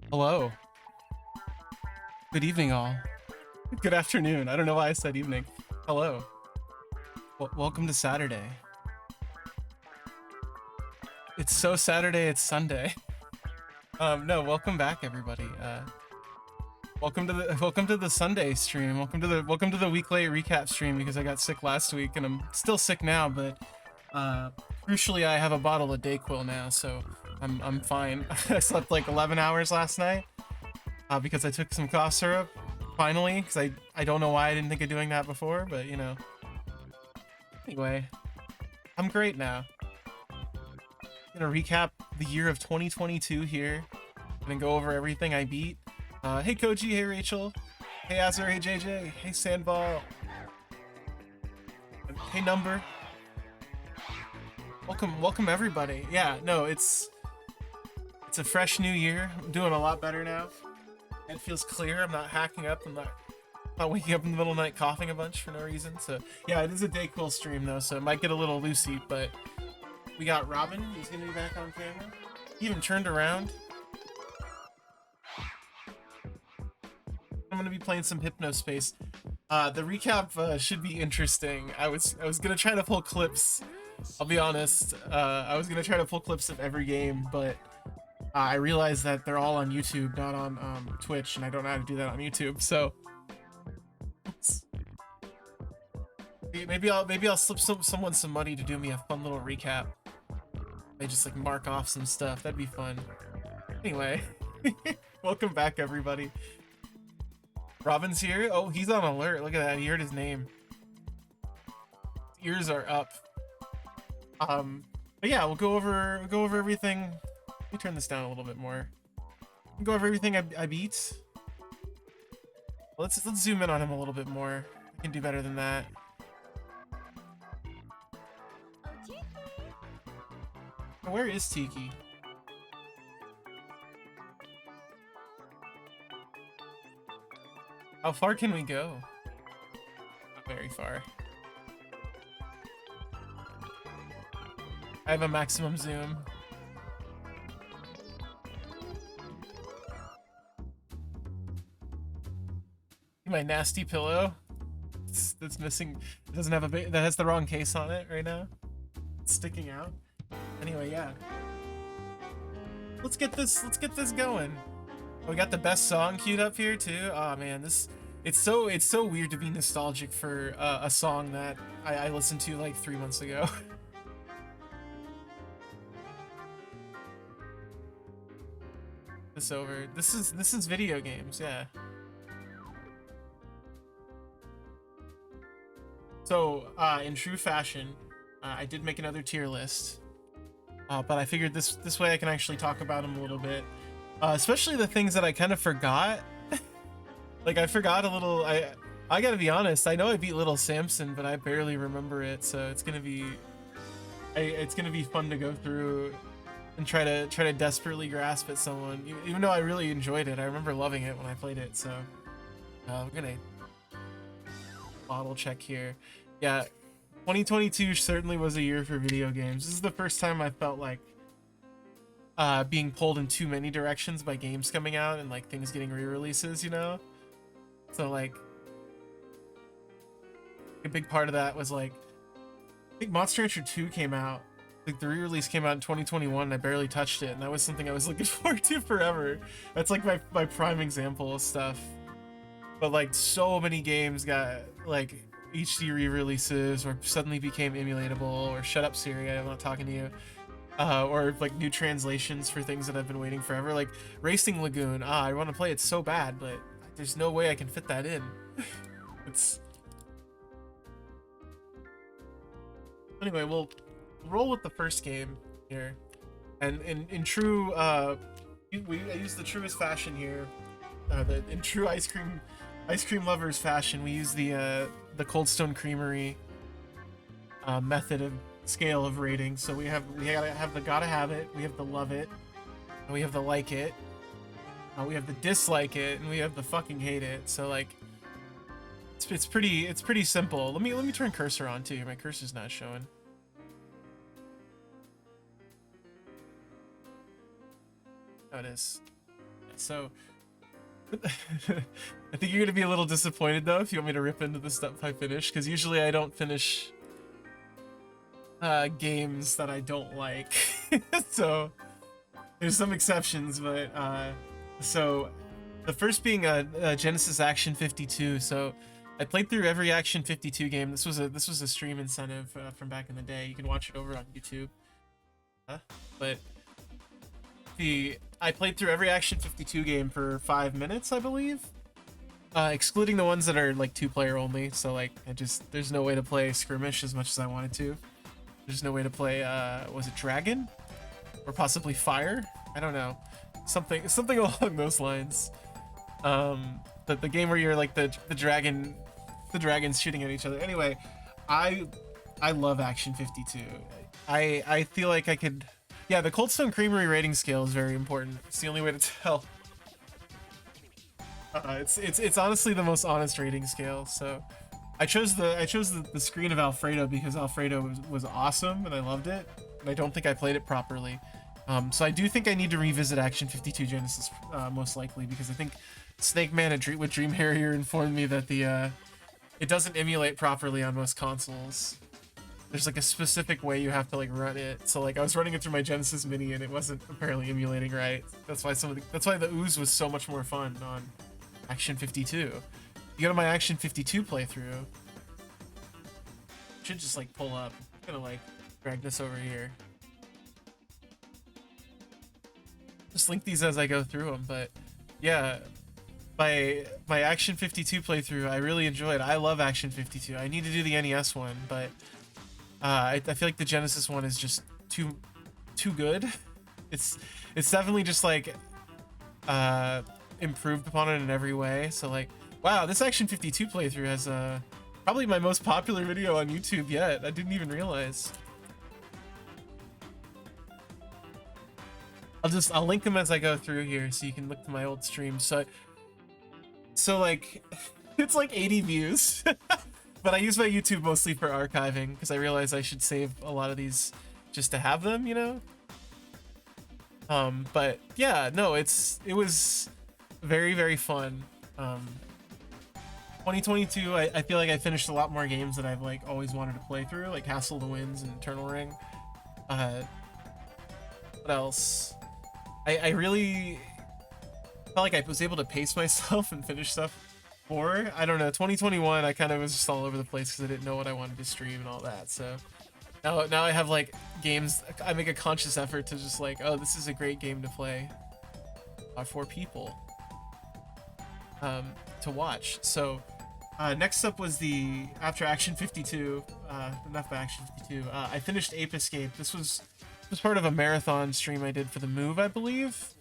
Hello. Good evening, all. Good afternoon. I don't know why I said evening. Hello. Welcome to Saturday. It's so Saturday, it's Sunday. No, welcome back, everybody. Welcome to the Sunday stream. Welcome to the week late recap stream because I got sick last week and I'm still sick now, but crucially I have a bottle of Dayquil now, so I'm fine. I slept like 11 hours last night because I took some cough syrup finally, because I don't know why I didn't think of doing that before, but you know. Anyway, I'm great now. Gonna recap the year of 2022 here. Gonna go over everything I beat. Hey Koji, hey Rachel, hey Azur, hey JJ, hey Sandball, hey Number. Welcome everybody. Yeah, no, it's a fresh new year. I'm doing a lot better now. It feels clear. I'm not hacking up. I'm not waking up in the middle of the night coughing a bunch for no reason. So yeah, it is a Dayquil stream though, so it might get a little loosey, but we got Robin, who's gonna be back on camera. He even turned around. I'm gonna be playing some Hypnospace. The recap should be interesting. I was gonna try to pull clips. I'll be honest. I was gonna try to pull clips of every game, but I realized that they're all on YouTube, not on Twitch, and I don't know how to do that on YouTube. So maybe I'll slip someone some money to do me a fun little recap. They just like mark off some stuff. That'd be fun. Anyway, welcome back everybody. Robin's here. Oh, he's on alert. Look at that. He heard his name. His ears are up. But yeah, we'll go over everything. Let me turn this down a little bit more. We'll go over everything I beat. Let's zoom in on him a little bit more. I can do better than that. Where is Tiki? How far can we go? Not very far. I have a maximum zoom. My nasty pillow. That's missing. It doesn't have that has the wrong case on it right now. It's sticking out. Anyway, yeah. Let's get this going. Oh, we got the best song queued up here too. Oh man, it's so weird to be nostalgic for a song that I listened to like 3 months ago. This over. This is video games, yeah. So in true fashion, I did make another tier list, but I figured this way I can actually talk about them a little bit, especially the things that I kind of forgot. Like I forgot a little. I gotta be honest. I know I beat Little Samson, but I barely remember it. So it's gonna be fun to go through and try to desperately grasp at someone. Even though I really enjoyed it, I remember loving it when I played it. So we're gonna bottle check here. Yeah, 2022 certainly was a year for video games. This is the first time I felt like being pulled in too many directions by games coming out and like things getting re-releases, you know? So like a big part of that was like I think Monster Hunter 2 came out. Like the re-release came out in 2021 and I barely touched it, and that was something I was looking forward to forever. That's like my prime example of stuff. But like so many games got like HD re-releases or suddenly became emulatable, or shut up Siri, I'm not talking to you. Or like new translations for things that I've been waiting forever, like Racing Lagoon. I want to play it so bad, but there's no way I can fit that in. It's anyway. We'll roll with the first game here, and in true I use the truest fashion here. In true ice cream lovers fashion, we use the Cold Stone Creamery method of scale of rating. So we gotta have the gotta have it, we have the love it, and we have the like it, we have the dislike it, and we have the fucking hate it. So like it's pretty simple. Let me turn cursor on too. My cursor's not showing. Oh, it is. Yeah. So I think you're gonna be a little disappointed though if you want me to rip into the stuff I finish, because usually I don't finish games that I don't like. So there's some exceptions, but so the first being Genesis Action 52. So I played through every Action 52 game. This was a stream incentive from back in the day. You can watch it over on YouTube. But I played through every Action 52 game for 5 minutes, I believe, excluding the ones that are like 2-player only. So like there's no way to play Skirmish as much as I wanted to. There's no way to play was it Dragon or possibly Fire? I don't know, something along those lines. The game where you're like the dragons shooting at each other. Anyway, I love Action 52. I feel like I could. Yeah, the Coldstone Creamery rating scale is very important. It's the only way to tell. It's honestly the most honest rating scale. So I chose the screen of Alfredo because Alfredo was awesome and I loved it. And I don't think I played it properly. So I do think I need to revisit Action 52 Genesis most likely, because I think Snake Man with Dream Harrier informed me that it doesn't emulate properly on most consoles. There's like a specific way you have to like run it. So like I was running it through my Genesis Mini and it wasn't apparently emulating right. That's why the Ooze was so much more fun on Action 52. You go to my Action 52 playthrough. Should just like pull up. I'm gonna like drag this over here. Just link these as I go through them, but yeah. My Action 52 playthrough, I really enjoyed. I love Action 52. I need to do the NES one, but I feel like the Genesis one is just too good. It's definitely just like improved upon it in every way. So like, wow, this Action 52 playthrough has probably my most popular video on YouTube yet. I didn't even realize. I'll link them as I go through here so you can look to my old streams. So like, it's like 80 views, but I use my YouTube mostly for archiving because I realize I should save a lot of these just to have them, you know? But yeah, no, it was very, very fun. 2022, I feel like I finished a lot more games that I've like always wanted to play through, like Castle of the Winds and Eternal Ring. What else? I really felt like I was able to pace myself and finish stuff more. I don't know, 2021 I kind of was just all over the place because I didn't know what I wanted to stream and all that. So now I have like games, I make a conscious effort to just like, oh, this is a great game to play for people to watch. So next up was after Action 52, enough Action 52, I finished Ape Escape. This was part of a marathon stream I did for the Move, I believe.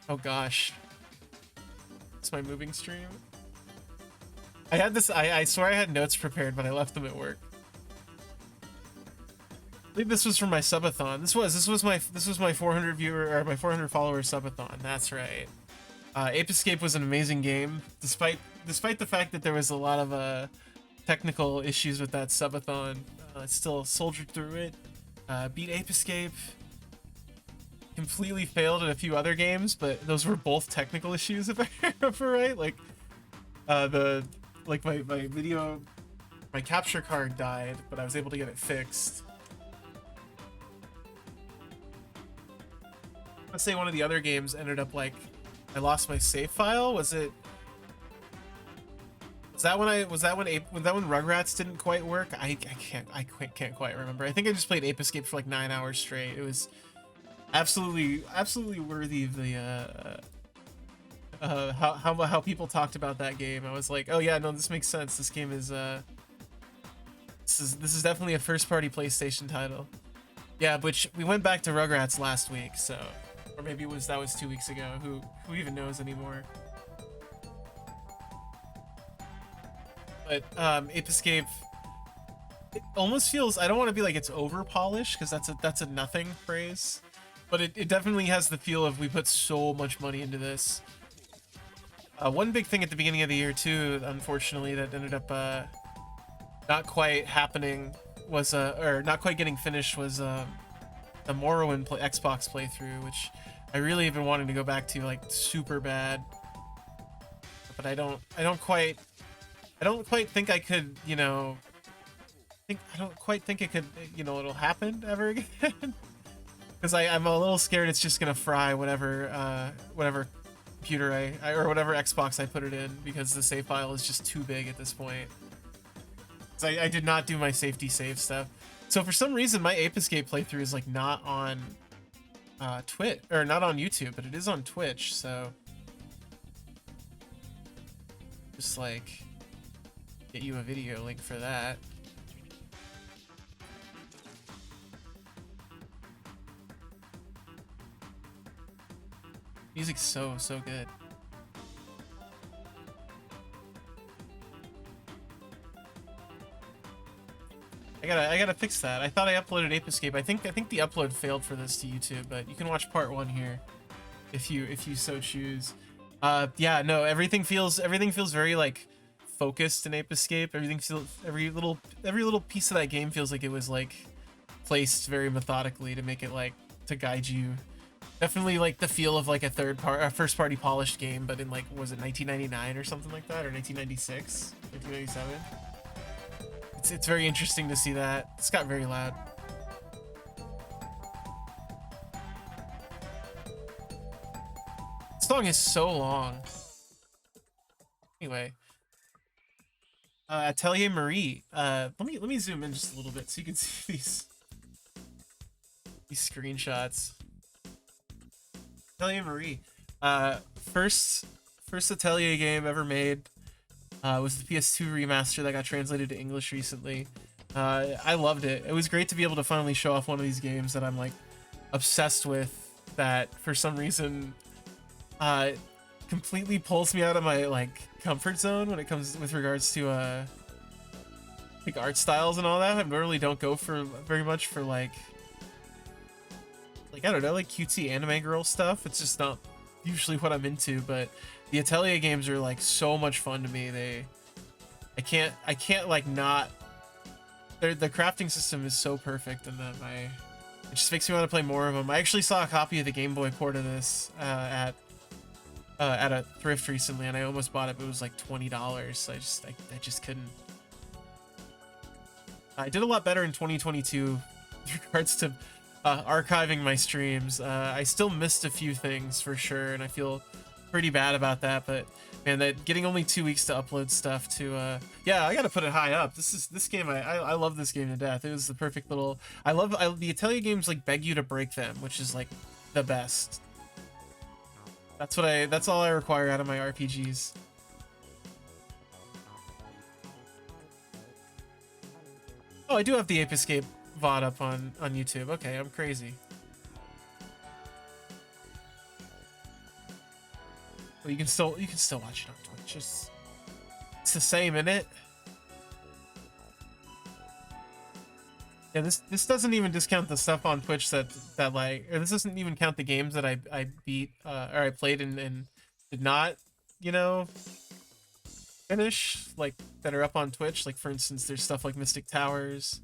Oh gosh. It's my moving stream. I had this, I swear I had notes prepared, but I left them at work. I believe this was from my subathon. This was my 400 viewer, or my 400 follower subathon. That's right. Ape Escape was an amazing game, despite the fact that there was a lot of technical issues with that subathon. Still soldiered through it. Beat Ape Escape. Completely failed at a few other games, but those were both technical issues, if I remember right. Like my video, my capture card died, but I was able to get it fixed. Let's say one of the other games ended up like I lost my save file. Was that when Rugrats didn't quite work? I can't quite remember. I think I just played Ape Escape for like 9 hours straight. It was absolutely worthy of the how people talked about that game. I was like, oh yeah, no, this makes sense. This game is this is definitely a first-party PlayStation title. Yeah, which we went back to Rugrats last week, so, or maybe that was 2 weeks ago. Who even knows anymore? But Ape Escape, it almost feels, I don't want to be like it's over polished because that's a nothing phrase, but it definitely has the feel of we put so much money into this. One big thing at the beginning of the year too, unfortunately, that ended up not quite happening was or not quite getting finished was the Morrowind Xbox playthrough, which I really have been wanting to go back to like super bad, but I don't quite think I could, you know, I don't quite think it could, you know, it'll happen ever again. Because I'm a little scared it's just gonna fry whatever computer or whatever Xbox I put it in, because the save file is just too big at this point. So I did not do my safety save stuff. So for some reason my Ape Escape playthrough is like not on Twitch, or not on YouTube, but it is on Twitch, so just like get you a video link for that. Music's so good. I gotta fix that. I thought I uploaded Ape Escape. I think the upload failed for this to YouTube, but you can watch part 1 here if you so choose. Yeah, no, everything feels very like focused in Ape Escape. Everything feels every little piece of that game feels like it was like placed very methodically to make it like to guide you. Definitely like the feel of like a first party polished game, but in like, was it 1999 or something like that, or 1996, 1997? It's very interesting to see that. It's got very loud. This song is so long. Anyway, Atelier Marie. Let me zoom in just a little bit so you can see these screenshots. Atelier Marie. First Atelier game ever made. Was the PS2 remaster that got translated to English recently. I loved it. It was great to be able to finally show off one of these games that I'm like obsessed with, that for some reason completely pulls me out of my like comfort zone when it comes with regards to like art styles and all that. I normally don't go for very much for like I don't know, like cutesy anime girl stuff. It's just not usually what I'm into, but the Atelier games are like so much fun to me. I can't like not. The crafting system is so perfect, and then it just makes me want to play more of them. I actually saw a copy of the Game Boy port of this at a thrift recently, and I almost bought it, but it was like $20. So I just couldn't. I did a lot better in 2022 with regards to archiving my streams. I still missed a few things for sure, and I feel pretty bad about that, but man, that getting only 2 weeks to upload stuff to yeah, I gotta put it high up. This game, I love this game to death. It was the perfect little. The Atelier games like beg you to break them, which is like the best. That's all I require out of my RPGs. Oh, I do have the Ape Escape VOD up on YouTube. Okay, I'm crazy. Well, you can still watch it on Twitch. It's the same, isn't it? Yeah, this doesn't even discount the stuff on Twitch that like, or this doesn't even count the games that I beat or I played and did not, you know, finish, like that are up on Twitch. Like for instance, there's stuff like Mystic Towers.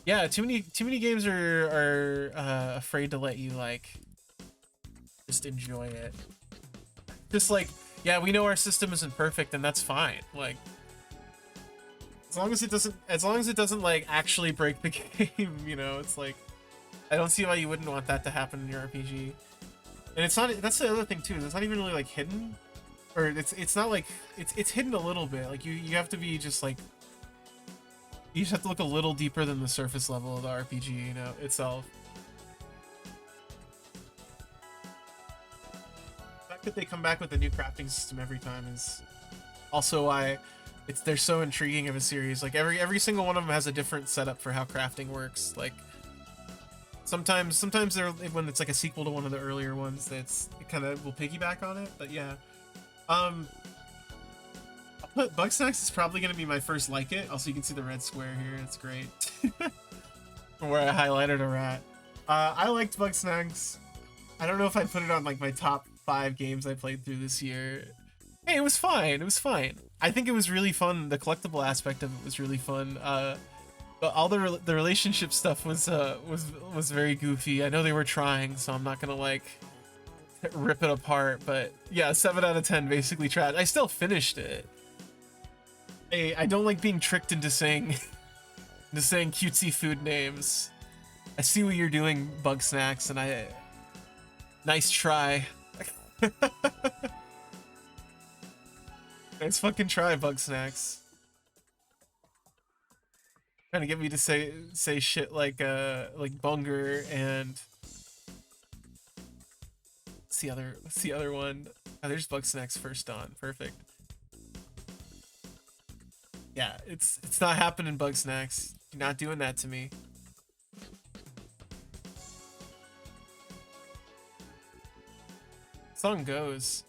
Yeah, too many games are afraid to let you like just enjoy it. Just like, yeah, we know our system isn't perfect, and that's fine. Like, as long as it doesn't like actually break the game, you know, it's like, I don't see why you wouldn't want that to happen in your RPG. And it's not. That's the other thing too. Is it's not even really like hidden, or it's not like it's hidden a little bit. Like you have to be just like. You just have to look a little deeper than the surface level of the RPG, you know, itself. The fact that they come back with a new crafting system every time is also why they're so intriguing of a series. Like every single one of them has a different setup for how crafting works. Like sometimes they're, when it's like a sequel to one of the earlier ones, it kind of will piggyback on it. But yeah, Bugsnax is probably going to be my first like it. Also, you can see the red square here. It's great. Where I highlighted a rat. I liked Bugsnax. I don't know if I put it on like my top 5 games I played through this year. Hey, it was fine. It was fine. I think it was really fun. The collectible aspect of it was really fun. But all the relationship stuff was very goofy. I know they were trying, so I'm not gonna like rip it apart. But yeah, 7 out of 10, basically trash. I still finished it. I don't like being tricked into saying cutesy food names. I see what you're doing, Bug Snacks, and nice try. Nice fucking try, Bug Snacks. Trying to get me to say shit like Bunger and what's the other one? Oh, there's Bug Snacks First Dawn. Perfect. Yeah, it's not happening, Bug Snacks. You're not doing that to me. Song goes.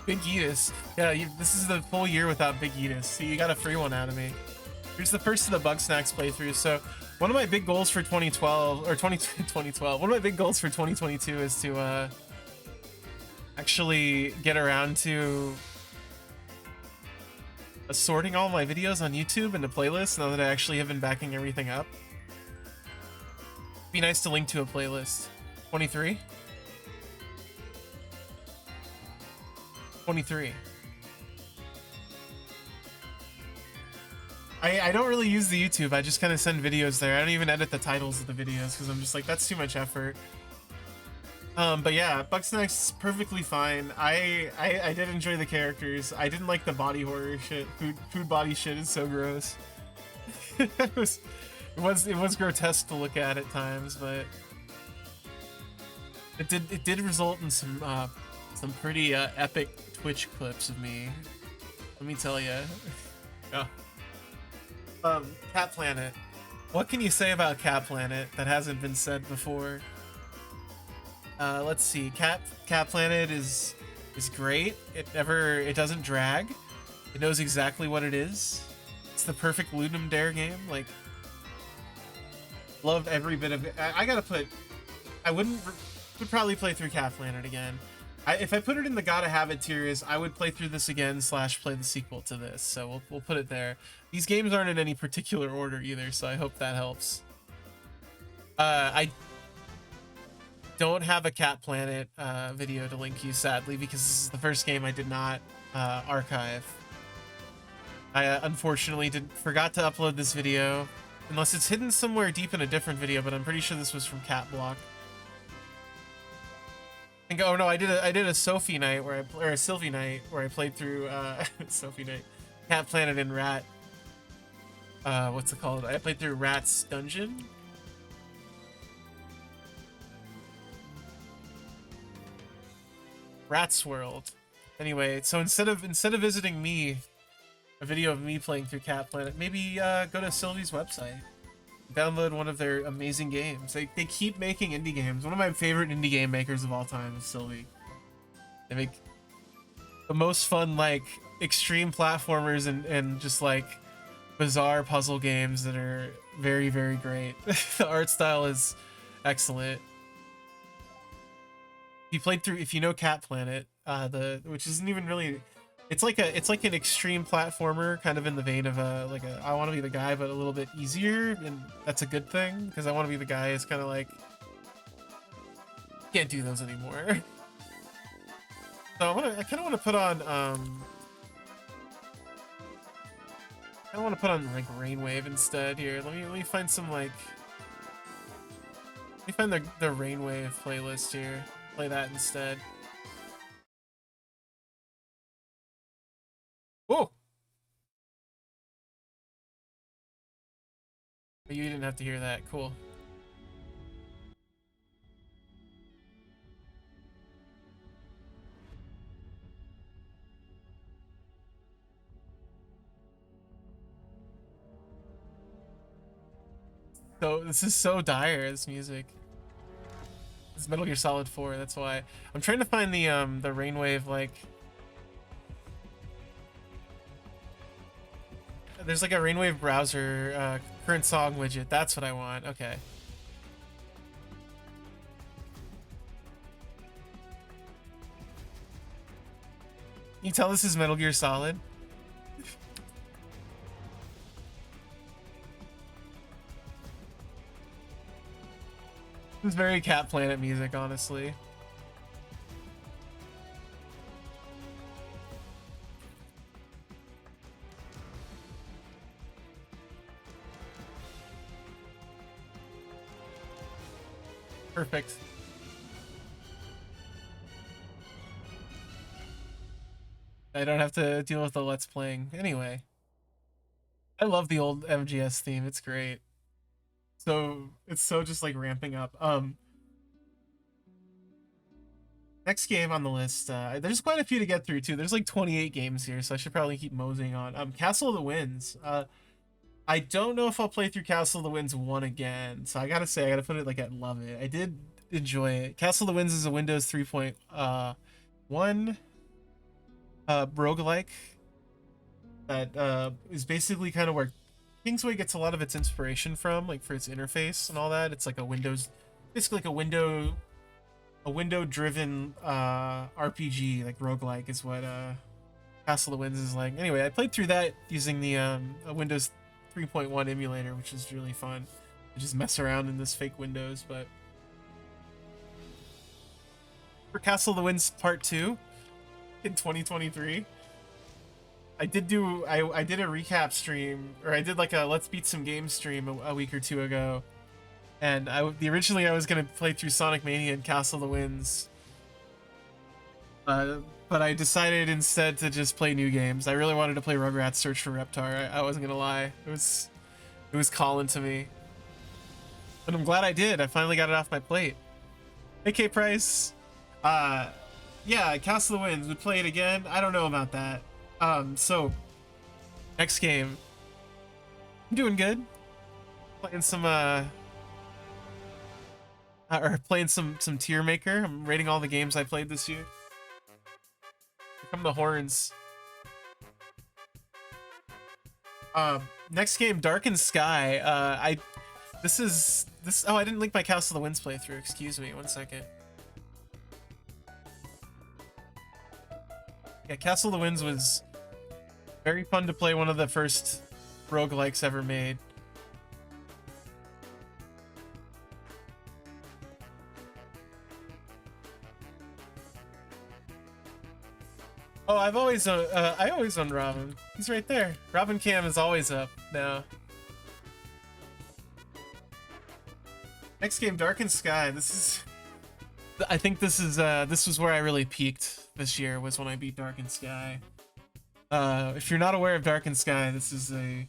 Big Eatus. Yeah, this is the full year without Big Eatus, so you got a free one out of me. Here's the first of the Bug Snacks playthroughs. So one of my big goals for 2012, one of my big goals for 2022 is to actually get around to assorting all my videos on YouTube into playlists now that I actually have been backing everything up. Be nice to link to a playlist. 23? 23. I don't really use the YouTube. I just kind of send videos there. I don't even edit the titles of the videos because I'm just like, that's too much effort. But yeah, Bugsnax is perfectly fine. I did enjoy the characters. I didn't like the body horror shit. Food body shit is so gross. it was grotesque to look at times, but it did result in some pretty epic Twitch clips of me. Let me tell you. Yeah. Cat Planet. What can you say about Cat Planet that hasn't been said before? Let's see. Cat Planet is great. It doesn't drag. It knows exactly what it is. It's the perfect Ludum Dare game. Like, loved every bit of it. I would probably play through Cat Planet again. If I put it in the gotta have it tier, I would play through this again / play the sequel to this. So we'll put it there. These games aren't in any particular order either, so I hope that helps. I don't have a Cat Planet video to link you, sadly, because this is the first game I did not archive. I unfortunately forgot to upload this video, unless it's hidden somewhere deep in a different video, but I'm pretty sure this was from Cat Block. Oh no, I did a Sophie night or a Sylvie night where I played through Sophie night, Cat Planet and Rat. What's it called? I played through Rat's Dungeon. Rat's World. Anyway, so instead of visiting me, a video of me playing through Cat Planet, maybe go to Sylvie's website. Download one of their amazing games. They keep making indie games. One of my favorite indie game makers of all time is Sylvie. They make the most fun, like, extreme platformers and just like bizarre puzzle games that are very, very great. The art style is excellent. You played through, if you know Cat Planet, which isn't even really. It's like an extreme platformer, kind of in the vein of I Want to Be the Guy, but a little bit easier, and that's a good thing because I Want to Be the Guy is kind of like can't do those anymore. So I kind of want to put on like Rainwave instead here. Let me find some like let me find the Rainwave playlist here. Play that instead. Whoa! You didn't have to hear that. Cool. So this is so dire, this music. It's Metal Gear Solid 4, that's why. I'm trying to find the Rainwave, like... There's like a Rainwave browser current song widget. That's what I want. Okay. You tell this is Metal Gear Solid? It's very Cat Planet music, honestly. Perfect. I don't have to deal with the Let's Playing. Anyway, I love the old MGS theme. It's great. So it's so just like ramping up. Next game on the list. There's quite a few to get through too. There's like 28 games here, so I should probably keep moseying on. Castle of the Winds. I don't know if I'll play through Castle of the Winds 1 again. So I gotta say, I gotta put it like at love it. I did enjoy it. Castle of the Winds is a Windows 3.1 roguelike that is basically kind of where Kingsway gets a lot of its inspiration from, like for its interface and all that. It's like a Windows, basically like a window driven RPG, like roguelike is what Castle of the Winds is like. Anyway, I played through that using the a Windows 3.1 emulator, which is really fun to just mess around in this fake Windows. But for Castle of the Winds Part 2 in 2023, I did a recap stream, or I did like a Let's Beat Some Games stream a week or two ago. And originally I was gonna play through Sonic Mania and Castle of the Winds, but I decided instead to just play new games. I really wanted to play Rugrats Search for Reptar. I wasn't gonna lie, it was calling to me, but I'm glad I did. I finally got it off my plate. Hey K Price, yeah, Castle of the Winds. Would play it again? I don't know about that. So next game, I'm doing good. Playing some or playing some tier maker. I'm rating all the games I played this year. Here come the horns. Next game, Darkened Sky. Oh, I didn't link my Castle of the Winds playthrough. Excuse me, 1 second. Yeah, Castle of the Winds was very fun to play. One of the first roguelikes ever made. Oh, I always own Robin. He's right there. Robin Cam is always up now. Next game, Darkened Sky. I think this was where I really peaked this year, was when I beat Darkened Sky. If you're not aware of Darkened Sky, this is an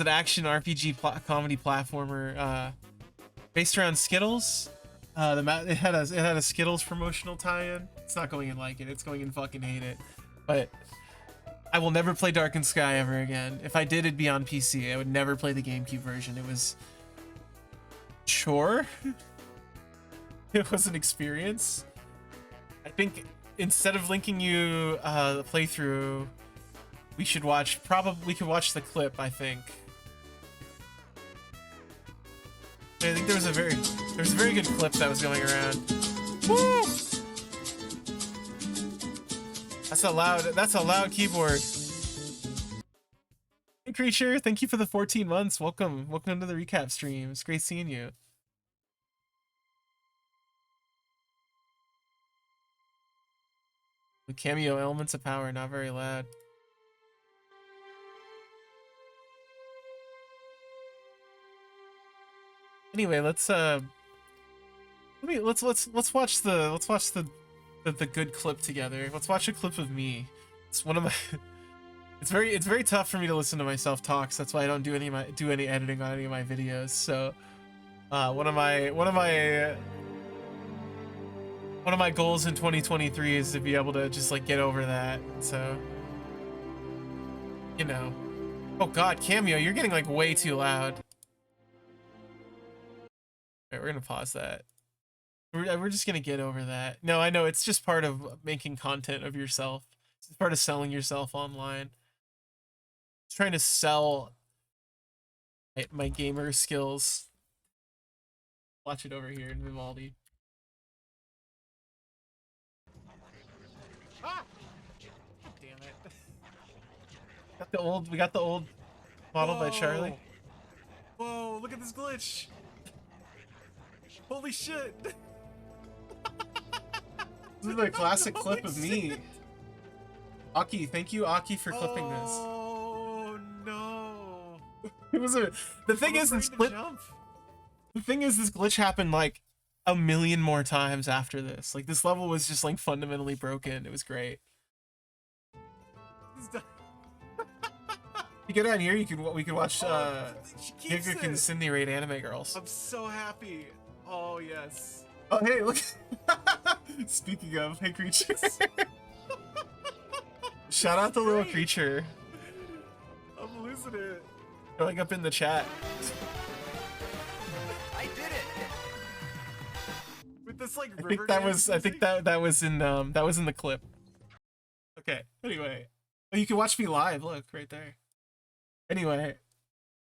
action RPG comedy platformer based around Skittles. It had a Skittles promotional tie-in. It's not going in like it. It's going in fucking hate it. But I will never play Darkened Sky ever again. If I did, it'd be on PC. I would never play the GameCube version. It was chore. It was an experience. I think instead of linking you the playthrough, we could watch the clip. I think there was a very good clip that was going around. Woo! That's a loud keyboard. Hey Creature, thank you for the 14 months. Welcome to the recap stream. It's great seeing you. The cameo Elements of Power, not very loud. Anyway, let's watch the good clip together. Let's watch a clip of me. It's one of my it's very tough for me to listen to myself talk, so that's why I don't do any editing on any of my videos. So one of my goals in 2023 is to be able to just like get over that. So, you know. Oh god, Cameo, you're getting like way too loud. Alright, we're gonna pause that. We're just gonna get over that. No, I know, it's just part of making content of yourself. It's part of selling yourself online. Just trying to sell my gamer skills. Watch it over here in Vivaldi. Ah! We got the old model by Charlie. Whoa, look at this glitch. Holy shit. This is a classic clip of me. Aki, thank you, Aki, for clipping this. Oh no. It was a. The thing is, this clip. The thing is, this glitch happened like a million more times after this. Like this level was just like fundamentally broken. It was great. You get on here, we can watch Giga can Cindy-rate Anime Girls. I'm so happy. Oh yes. Oh hey, look. Speaking of, hey creature. Shout out the little creature. I'm losing it. Showing up in the chat. I did it. With this like I think that was in the clip. Okay. Anyway, oh, you can watch me live. Look right there. Anyway,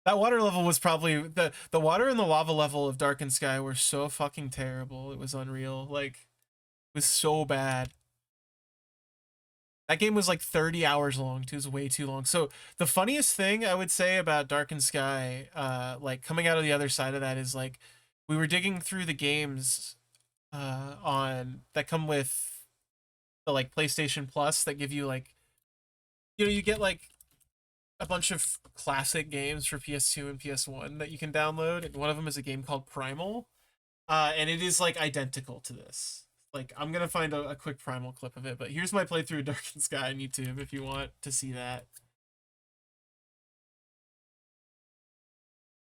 that water level was probably the water and the lava level of Darkened Sky were so fucking terrible. It was unreal. Like, it was so bad. That game was like 30 hours long. It was way too long. So the funniest thing I would say about Darkened Sky, like coming out of the other side of that, is like we were digging through the games on that come with the like PlayStation Plus that give you like, you know, you get like a bunch of classic games for PS2 and PS1 that you can download, and one of them is a game called Primal, and it is like identical to this. Like, I'm gonna find a quick Primal clip of it, but here's my playthrough of Darkened Sky on YouTube if you want to see that.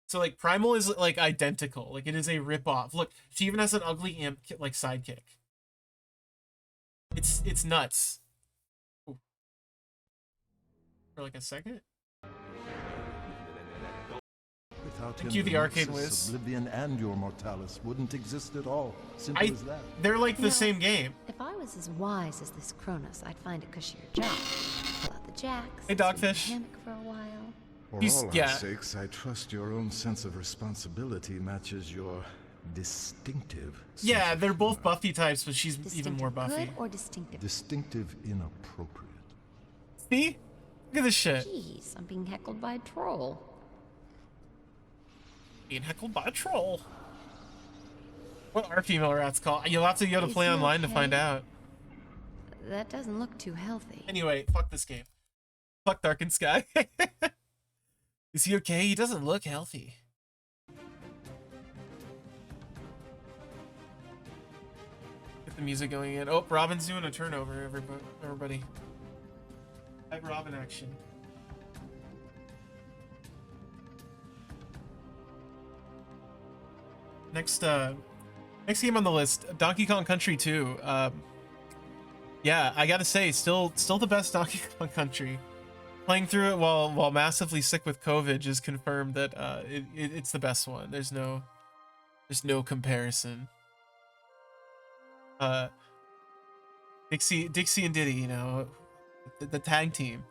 So like Primal is like identical, like it is a rip-off. Look, she even has an ugly imp like sidekick. It's nuts. Ooh. For like a second. Without Thank him, you, the Arcade Nexus, Wiz. Oblivion and your Mortalis wouldn't exist at all. Simple as that. They're like the same game. If I was as wise as this Kronos, I'd find a cushier job. Pull out the jacks. Hey, Dogfish. sit in the hammock for a while. For He's- all yeah. our sakes, I trust your own sense of responsibility matches your distinctive. Yeah, sense they're of both humor. Buffy types, but she's even Distinctive more Buffy. good or distinctive? Distinctive inappropriate. See? Look at this shit. Jeez, I'm being heckled by a troll. Being heckled by a troll. What are female rats called? You'll have to go to Is play he online to okay? find out. That doesn't look too healthy. Anyway, fuck this game. Fuck Darkened Sky. Is he okay? He doesn't look healthy. Get the music going in. Oh, Robin's doing a turnover, everybody. I have Robin action. Next game on the list, Donkey Kong Country 2. Yeah, I gotta say, still the best Donkey Kong Country. Playing through it while massively sick with COVID just confirmed that it's the best one. There's no comparison. Dixie and Diddy, you know, the tag team.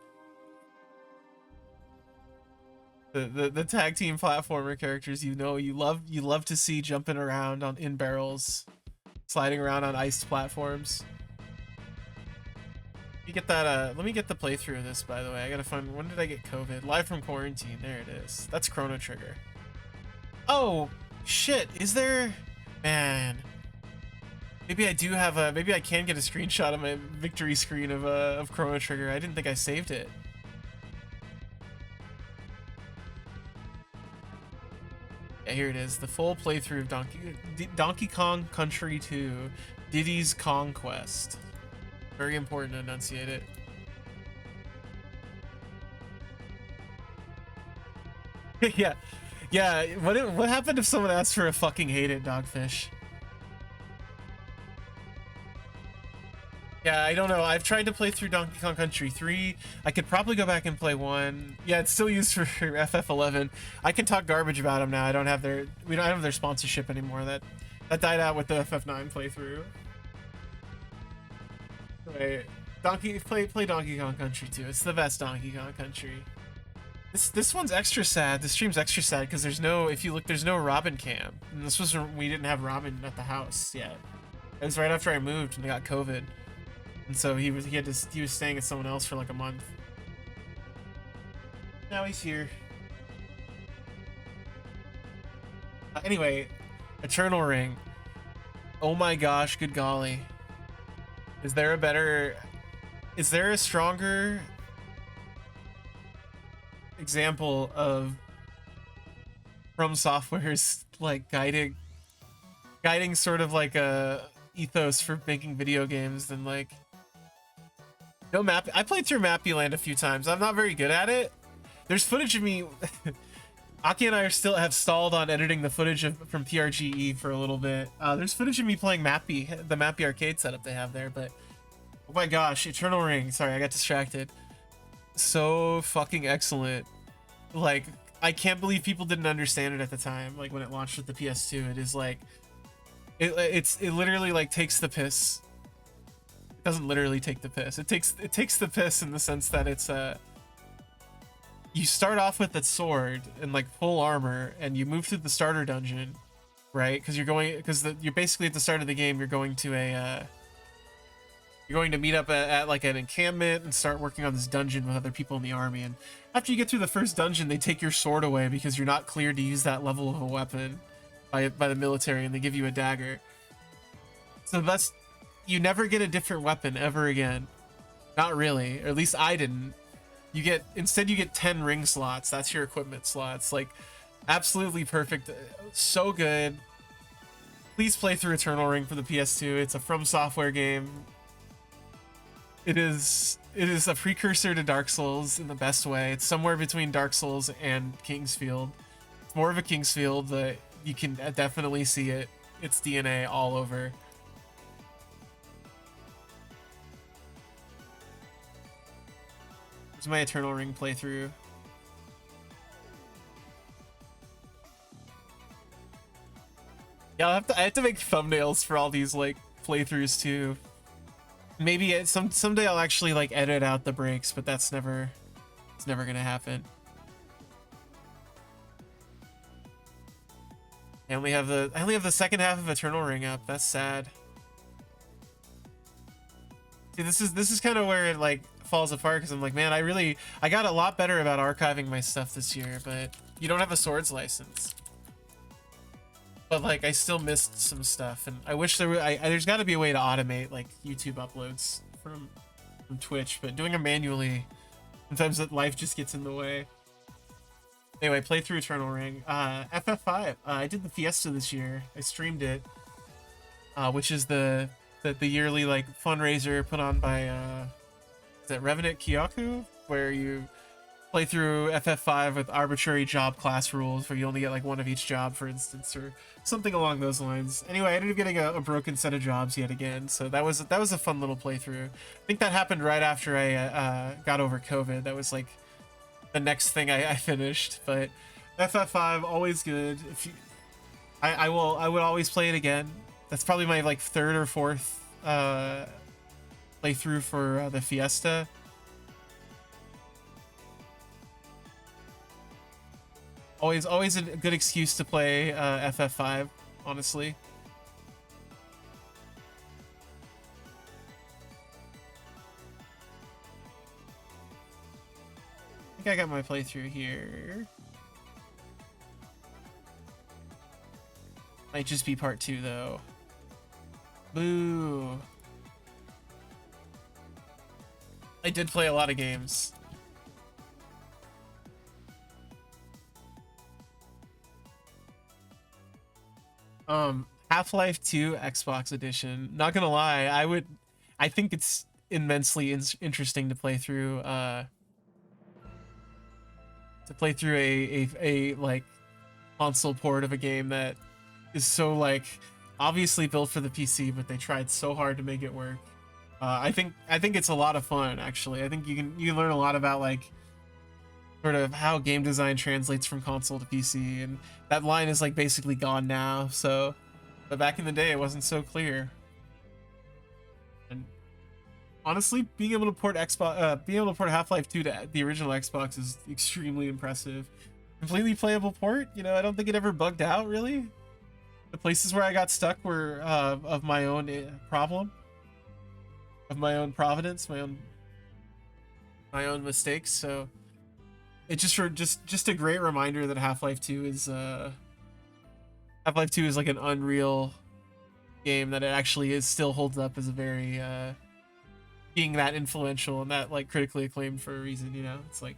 The tag team platformer characters, you know, you love to see jumping around in barrels, sliding around on iced platforms. Let me get the playthrough of this, by the way. I gotta find, when did I get COVID? Live from quarantine. There it is. That's Chrono Trigger. Oh shit, is there? Man, maybe I do have maybe I can get a screenshot of my victory screen of Chrono Trigger. I didn't think I saved it. Yeah, here it is. The full playthrough of Donkey Kong Country 2, Diddy's Conquest. Very important to enunciate it. yeah. What happened if someone asked for a fucking hate it, Dogfish? Yeah, I don't know. I've tried to play through Donkey Kong Country 3. I could probably go back and play 1. Yeah, it's still used for FF11. I can talk garbage about them now. We don't have their sponsorship anymore. That died out with the FF9 playthrough. Wait, play Donkey Kong Country 2. It's the best Donkey Kong Country. This one's extra sad. This stream's extra sad because there's no Robin cam. And this was when we didn't have Robin at the house yet. It was right after I moved and I got COVID. And so he was staying at someone else for like a month. Now he's here. Anyway, Eternal Ring. Oh my gosh, good golly. Is there a stronger example of From Software's like guiding sort of like a ethos for making video games than like I played through Mappy Land a few times. I'm not very good at it. There's footage of me Aki and I have stalled on editing the footage from PRGE for a little bit. There's footage of me playing Mappy, the Mappy arcade setup they have there, but oh my gosh, Eternal Ring. Sorry, I got distracted. So fucking excellent. Like, I can't believe people didn't understand it at the time, like when it launched with the PS2. It is like it literally like takes the piss. It doesn't literally take the piss. It takes the piss in the sense that it's you start off with that sword and like full armor, and you move through the starter dungeon, right? Because you're basically at the start of the game. You're going to meet up at like an encampment and start working on this dungeon with other people in the army. And after you get through the first dungeon, they take your sword away because you're not cleared to use that level of a weapon by the military, and they give you a dagger. So you never get a different weapon ever again. Not really, or at least I didn't. Instead you get 10 ring slots. That's your equipment slots. Like, absolutely perfect. So good. Please play through Eternal Ring for the PS2. It's a From Software game. It is a precursor to Dark Souls in the best way. It's somewhere between Dark Souls and Kingsfield. It's more of a Kingsfield, but you can definitely see its DNA all over. Here's my Eternal Ring playthrough. Yeah, I have to make thumbnails for all these like playthroughs too. Maybe someday I'll actually like edit out the breaks, but it's never gonna happen. I only have the second half of Eternal Ring up. That's sad. See, this is kind of where it like falls apart, because I'm like, man, I got a lot better about archiving my stuff this year, but you don't have a swords license. But like, I still missed some stuff, and I wish there's got to be a way to automate like YouTube uploads from Twitch, but doing them manually, sometimes that life just gets in the way. Anyway, play through Eternal Ring. FF5. I did the Fiesta this year. I streamed it, which is the yearly like fundraiser put on by is that Revenant Kyoku, where you play through FF5 with arbitrary job class rules where you only get like one of each job, for instance, or something along those lines. Anyway, I ended up getting a broken set of jobs yet again, so that was a fun little playthrough. I think that happened right after I got over COVID. That was like the next thing I finished. But FF5, always good. I would always play it again. That's probably my like third or fourth playthrough for the Fiesta. Always a good excuse to play FF5, honestly. I think I got my playthrough here. Might just be part 2 though. Boo. I did play a lot of games. Half-Life 2 Xbox Edition. Not gonna lie, I think it's immensely interesting to play through a like console port of a game that is so like obviously built for the PC, but they tried so hard to make it work. I think it's a lot of fun, actually. I think you can learn a lot about like sort of how game design translates from console to PC, and that line is like basically gone now. So, but back in the day, it wasn't so clear. And honestly, being able to port Half-Life 2 to the original Xbox is extremely impressive. Completely playable port. You know, I don't think it ever bugged out really. The places where I got stuck were of my own problem, of my own providence, my own mistakes. So it just a great reminder that Half-Life 2 is Half-Life 2 is like an unreal game, that it actually is still holds up as a very being that influential and that like critically acclaimed for a reason, you know. It's like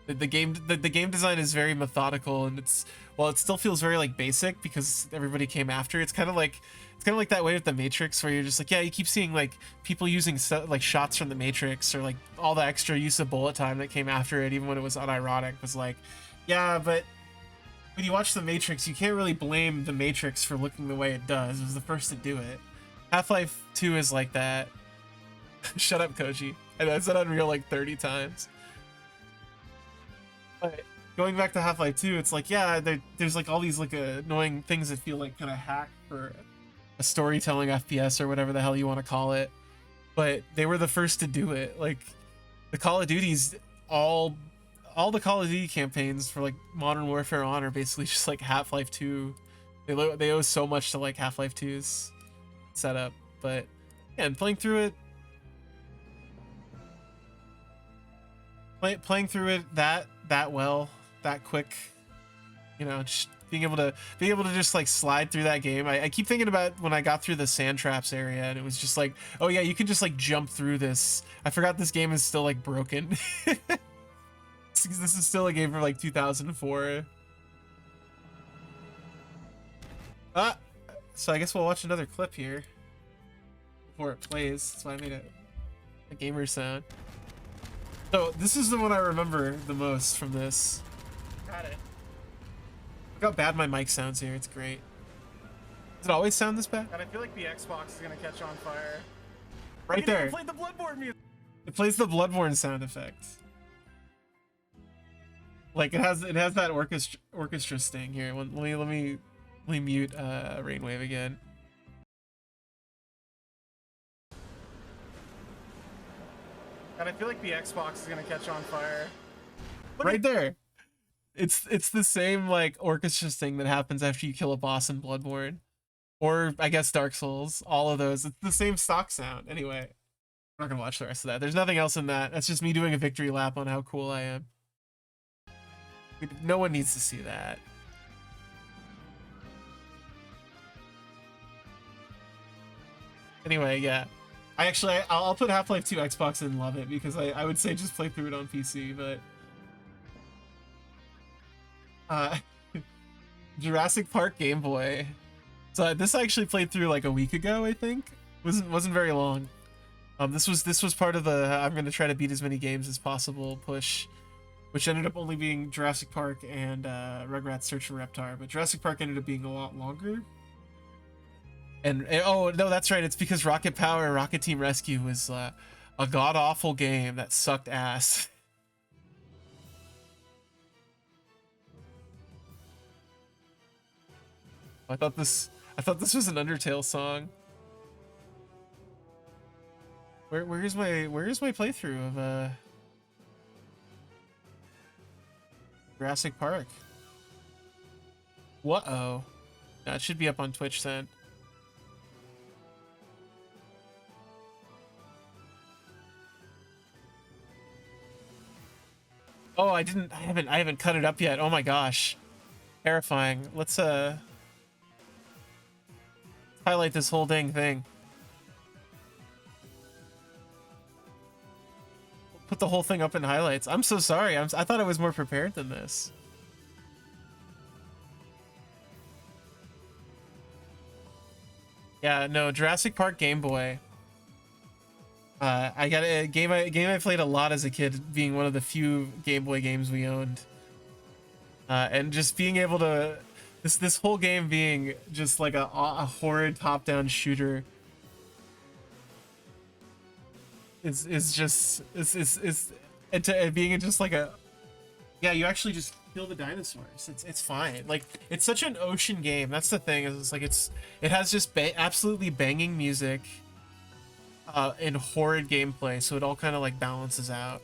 the game design is very methodical, and it's, while it still feels very like basic because everybody came after, it's kind of like that way with the Matrix, where you're just like, yeah, you keep seeing like people using like shots from the Matrix, or like all the extra use of bullet time that came after it, even when it was unironic, was like, yeah, but when you watch the Matrix, you can't really blame the Matrix for looking the way it does. It was the first to do it. Half-Life 2 is like that. Shut up, Koji. I know I said Unreal like 30 times. But going back to Half-Life 2, it's like, yeah, there's like all these like annoying things that feel like kind of hacked for a storytelling FPS or whatever the hell you want to call it. But they were the first to do it. Like the Call of Duties, all the Call of Duty campaigns for like Modern Warfare on are basically just like Half-Life 2. They owe so much to like Half-Life 2's setup. But yeah, and playing through it that well, that quick, you know, just being able to just like slide through that game. I keep thinking about when I got through the sand traps area, and it was just like, oh yeah, you can just like jump through this. I forgot this game is still like broken. This is still a game from like 2004. So I guess we'll watch another clip here before it plays. That's why I made a gamer sound. So this is the one I remember the most from this. Got it. Look how bad my mic sounds here. It's great. Does it always sound this bad? God, I feel like the Xbox is gonna catch on fire. Right there. Play the Bloodborne music. It plays the Bloodborne sound effect. Like it has that orchestra sting here. Let me mute Rainwave again. God, I feel like the Xbox is gonna catch on fire. Right there. It's the same like orchestra sting that happens after you kill a boss in Bloodborne, or I guess Dark Souls. All of those. It's the same stock sound. Anyway, I'm not gonna watch the rest of that. There's nothing else in that. That's just me doing a victory lap on how cool I am. No one needs to see that. Anyway, yeah. I'll put Half-Life 2 Xbox and love it, because I would say just play through it on PC, but Jurassic Park Game Boy. So this I actually played through like a week ago, I think. Wasn't very long. This was part of the I'm gonna try to beat as many games as possible push, which ended up only being Jurassic Park and Rugrats Search for Reptar, but Jurassic Park ended up being a lot longer. And oh no, that's right. It's because Rocket Power Rocket Team Rescue was a god-awful game that sucked ass. I thought this was an Undertale song. Where's my playthrough of Jurassic Park? What-oh. That should be up on Twitch then. Oh, I haven't cut it up yet. Oh my gosh. Terrifying. Let's highlight this whole dang thing. Put the whole thing up in highlights. I'm so sorry. I thought I was more prepared than this. Yeah, no, Jurassic Park Game Boy. I got a game I played a lot as a kid, being one of the few Game Boy games we owned. And just being able to this whole game being just like a horrid top-down shooter is being just like a, yeah, you actually just kill the dinosaurs. It's fine. Like, it's such an ocean game. That's the thing. Is it's like it has just absolutely banging music and horrid gameplay, so it all kind of like balances out.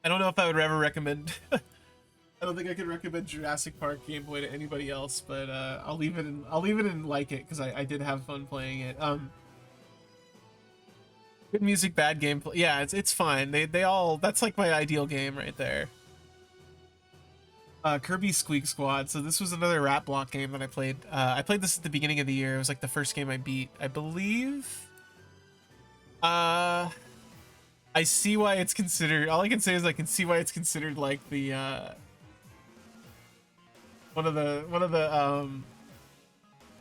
I don't know if I would ever recommend I don't think I could recommend Jurassic Park Game Boy to anybody else, but I'll leave it in like it, because I did have fun playing it. Good music, bad gameplay. Yeah, it's fine. They all, that's like my ideal game right there. Kirby Squeak Squad. So this was another rap block game that I played. I played this at the beginning of the year. It was like the first game I beat, I believe. I see why it's considered. All I can say is I can see why it's considered like the one of the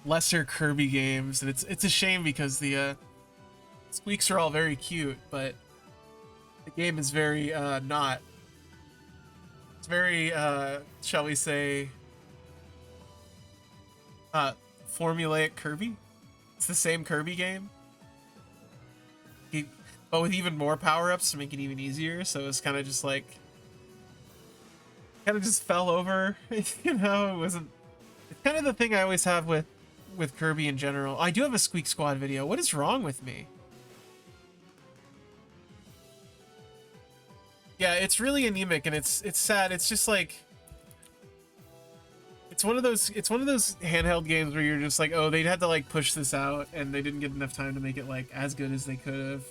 lesser Kirby games, and it's a shame because the squeaks are all very cute, but the game is very not. It's very shall we say formulaic Kirby. It's the same Kirby game, but with even more power-ups to make it even easier. So it's kind of just like just fell over. You know, it wasn't. It's kind of the thing I always have with Kirby in general. I do have a Squeak Squad video. What is wrong with me? Yeah, it's really anemic, and it's sad. It's just like it's one of those handheld games where you're just like, oh, they had to like push this out, and they didn't get enough time to make it like as good as they could have.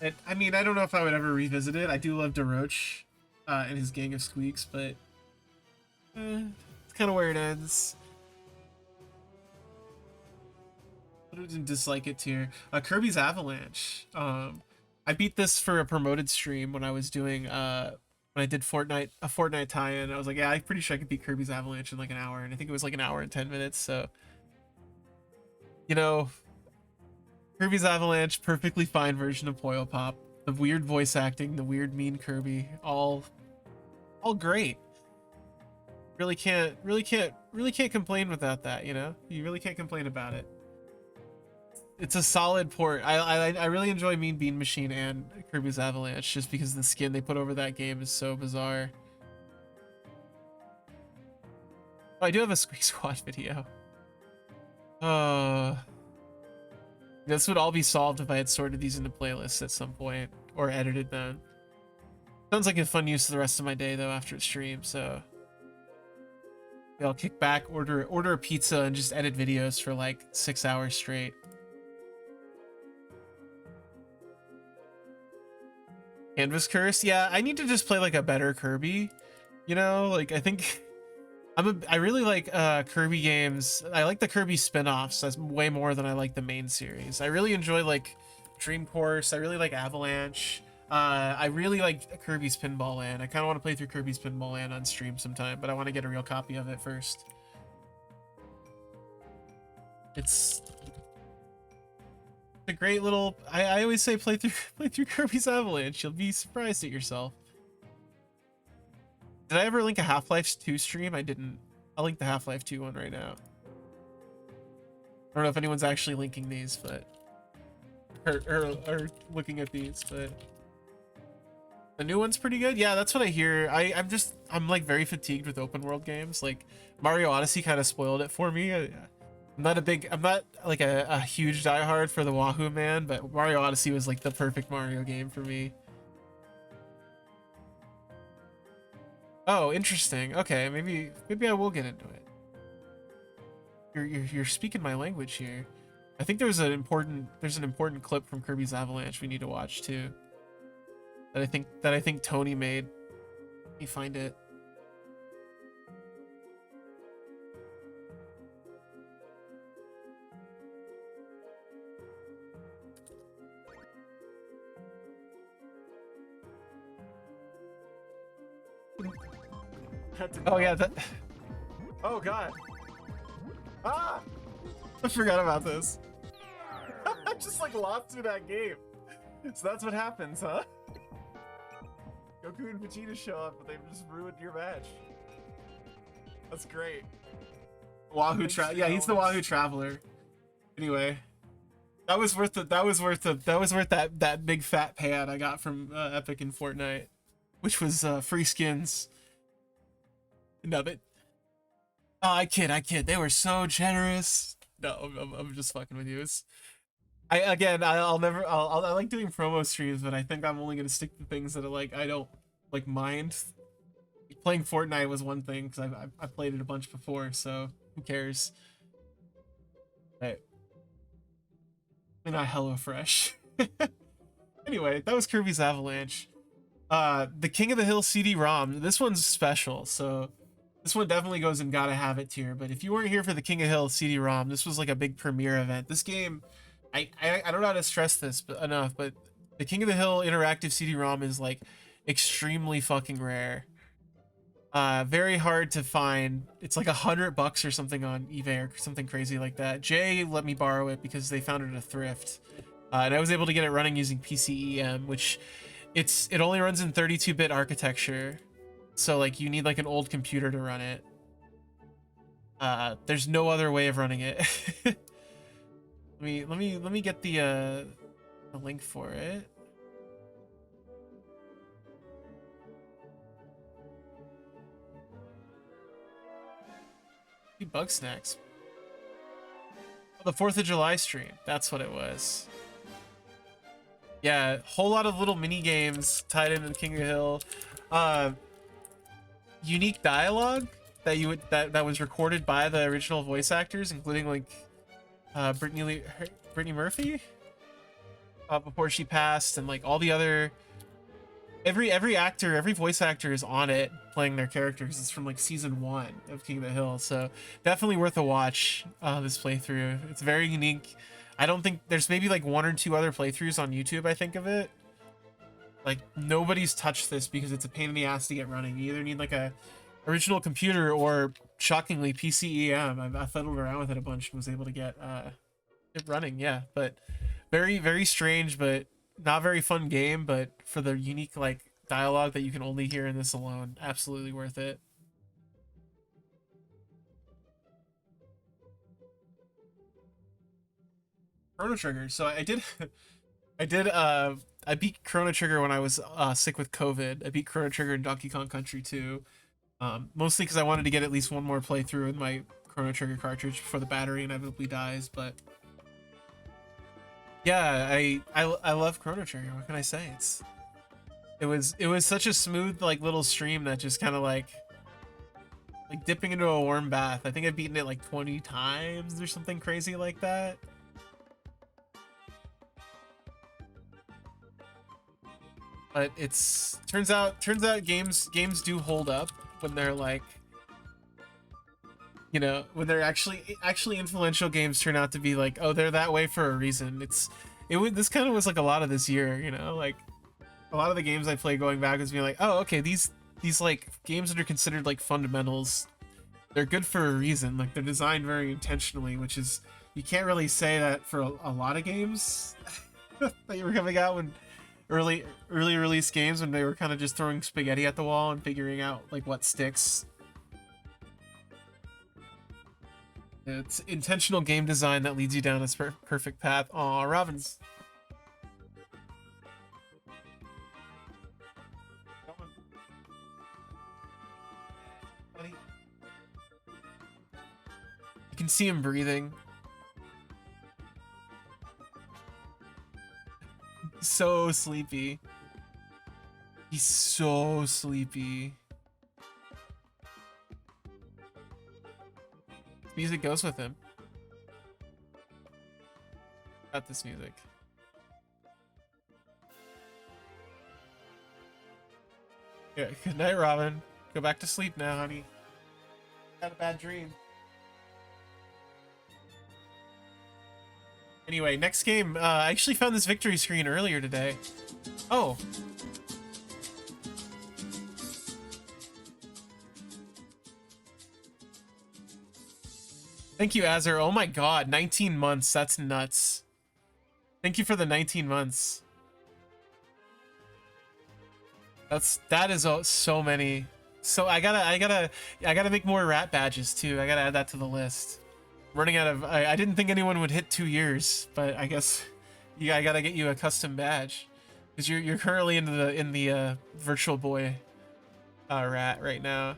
And I mean, I don't know if I would ever revisit it. I do love DeRoche and his gang of squeaks, but it's kind of where it ends. I didn't dislike it tier. Kirby's Avalanche. I beat this for a promoted stream when I was doing when I did a Fortnite tie-in. I was like, yeah, I'm pretty sure I could beat Kirby's Avalanche in like an hour, and I think it was like an hour and 10 minutes. So, you know, Kirby's Avalanche, perfectly fine version of Poyo Pop. The weird voice acting, the weird mean Kirby, all great. Really can't complain without that. You know, you really can't complain about it. It's a solid port. I really enjoy Mean Bean Machine and Kirby's Avalanche just because the skin they put over that game is so bizarre. Oh, I do have a Squeak Squad video. This would all be solved if I had sorted these into playlists at some point or edited them. Sounds like a fun use of the rest of my day though after the stream, so maybe I'll kick back, order a pizza, and just edit videos for like 6 hours straight. Canvas Curse, yeah, I need to just play like a better Kirby, you know. Like I think I really like Kirby games. I like the Kirby spin-offs as way more than I like the main series. I really enjoy like Dream Course. I really like Avalanche. I really like Kirby's Pinball Land. I kind of want to play through Kirby's Pinball Land on stream sometime, but I want to get a real copy of it first. It's a great little. I always say play through Kirby's Avalanche. You'll be surprised at yourself. Did I ever link a Half-Life 2 stream? I didn't. I'll link the Half-Life 2 one right now. I don't know if anyone's actually linking these, but or looking at these, but the new one's pretty good. Yeah, that's what I hear. I'm like very fatigued with open world games. Like Mario Odyssey kind of spoiled it for me. I'm not like a huge diehard for the Wahoo Man, but Mario Odyssey was like the perfect Mario game for me. Oh, interesting. Okay, maybe I will get into it. You're speaking my language here. I think there's an important clip from Kirby's Avalanche we need to watch too. That I think Tony made. Let me find it. Oh yeah, that. Oh god. Ah! I forgot about this. I just like lost through that game. So that's what happens, huh? Goku and Vegeta show up, but they've just ruined your match. That's great. Wahoo yeah, he's the Wahoo Traveler. Anyway, that was worth that big fat payout I got from Epic and Fortnite, which was free skins. No, but I kid. They were so generous. No, I'm just fucking with you. I like doing promo streams, but I think I'm only gonna stick to things that are like I don't like mind. Playing Fortnite was one thing because I played it a bunch before, so who cares? Right. not HelloFresh. Anyway, that was Kirby's Avalanche. The King of the Hill CD-ROM. This one's special, so this one definitely goes in gotta have it tier. But if you weren't here for the King of Hill CD-ROM, this was like a big premiere event. This game, I don't know how to stress this enough, but the King of the Hill interactive CD-ROM is like extremely fucking rare. Very hard to find. It's like $100 or something on eBay or something crazy like that. Jay let me borrow it because they found it at a thrift, and I was able to get it running using PCEM, which it only runs in 32-bit architecture, so like you need like an old computer to run it. There's no other way of running it. let me get the link for it. Bug Snacks. Oh, the 4th of July stream. That's what it was. Yeah, whole lot of little mini games tied into the King of the Hill. Unique dialogue that was recorded by the original voice actors, including like Brittany Murphy before she passed, and like all the other every voice actor is on it playing their characters. It's from like season 1 of King of the Hill, so definitely worth a watch. This playthrough, it's very unique. I don't think there's maybe like 1 or 2 other playthroughs on YouTube, I think of it. Like nobody's touched this because it's a pain in the ass to get running. You either need like a original computer or, shockingly, PCEM. I fiddled around with it a bunch and was able to get it running. Yeah, but very, very strange, but not very fun game. But for the unique like dialogue that you can only hear in this alone, absolutely worth it. Chrono Trigger. So I beat Chrono Trigger when I was sick with COVID. I beat Chrono Trigger in Donkey Kong Country 2. Mostly because I wanted to get at least one more playthrough with my Chrono Trigger cartridge before the battery inevitably dies. But yeah, I love Chrono Trigger. What can I say? It was such a smooth like little stream that just kind of like dipping into a warm bath. I think I've beaten it like 20 times or something crazy like that. But turns out games do hold up when they're like, you know, when they're actually influential. Games turn out to be like, oh, they're that way for a reason. This kind of was like a lot of this year, you know, like a lot of the games I play going back was being like, oh, okay, these like games that are considered like fundamentals, they're good for a reason. Like they're designed very intentionally, which is, you can't really say that for a lot of games that were coming out when early release games, when they were kind of just throwing spaghetti at the wall and figuring out like what sticks. It's intentional game design that leads you down this perfect path. Aw, Robin's. Buddy. You can see him breathing. So sleepy. He's so sleepy. Music goes with him. Got this music. Yeah, good night, Robin. Go back to sleep now, honey. Had a bad dream. Anyway, next game. I actually found this victory screen earlier today. Oh. Thank you, Azur. Oh my god, 19 months. That's nuts. Thank you for the 19 months. That is so many. So I gotta make more rat badges too. I gotta add that to the list. Running out of, I didn't think anyone would hit 2 years, but I guess I gotta get you a custom badge because you're currently in the Virtual Boy rat right now.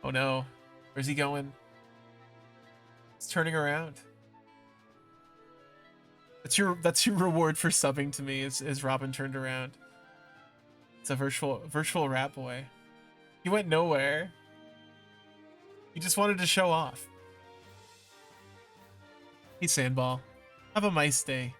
Oh no, where's he going? It's turning around. That's your reward for subbing to me. Is Robin turned around? It's a virtual rat boy. He went nowhere. He just wanted to show off. Hey, Sandball. Have a nice day.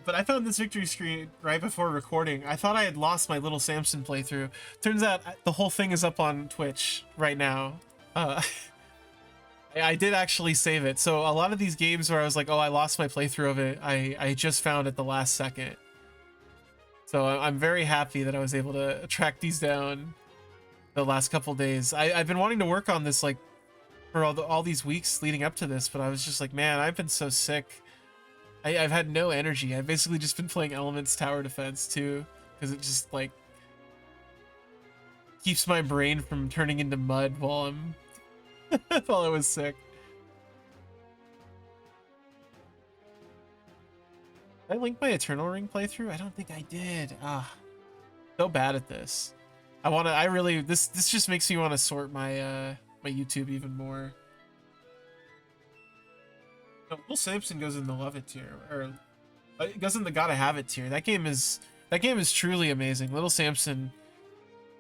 But I found this victory screen right before recording. I thought I had lost my Little Samson playthrough. Turns out the whole thing is up on Twitch right now. I did actually save it. So a lot of these games where I was like, oh, I lost my playthrough of it, I just found at the last second. So I'm very happy that I was able to track these down the last couple days. I've been wanting to work on this like for all these weeks leading up to this, but I was just like, man, I've been so sick. I've had no energy. I've basically just been playing Elements Tower Defense too, because it just like keeps my brain from turning into mud while I'm while I was sick. Did I link my Eternal Ring playthrough? I don't think I did. Ah, so bad at this. I really this just makes me want to sort my my YouTube even more. No, Little Samson goes in the love it tier, or it goes in the gotta have it tier. That game is truly amazing. Little Samson,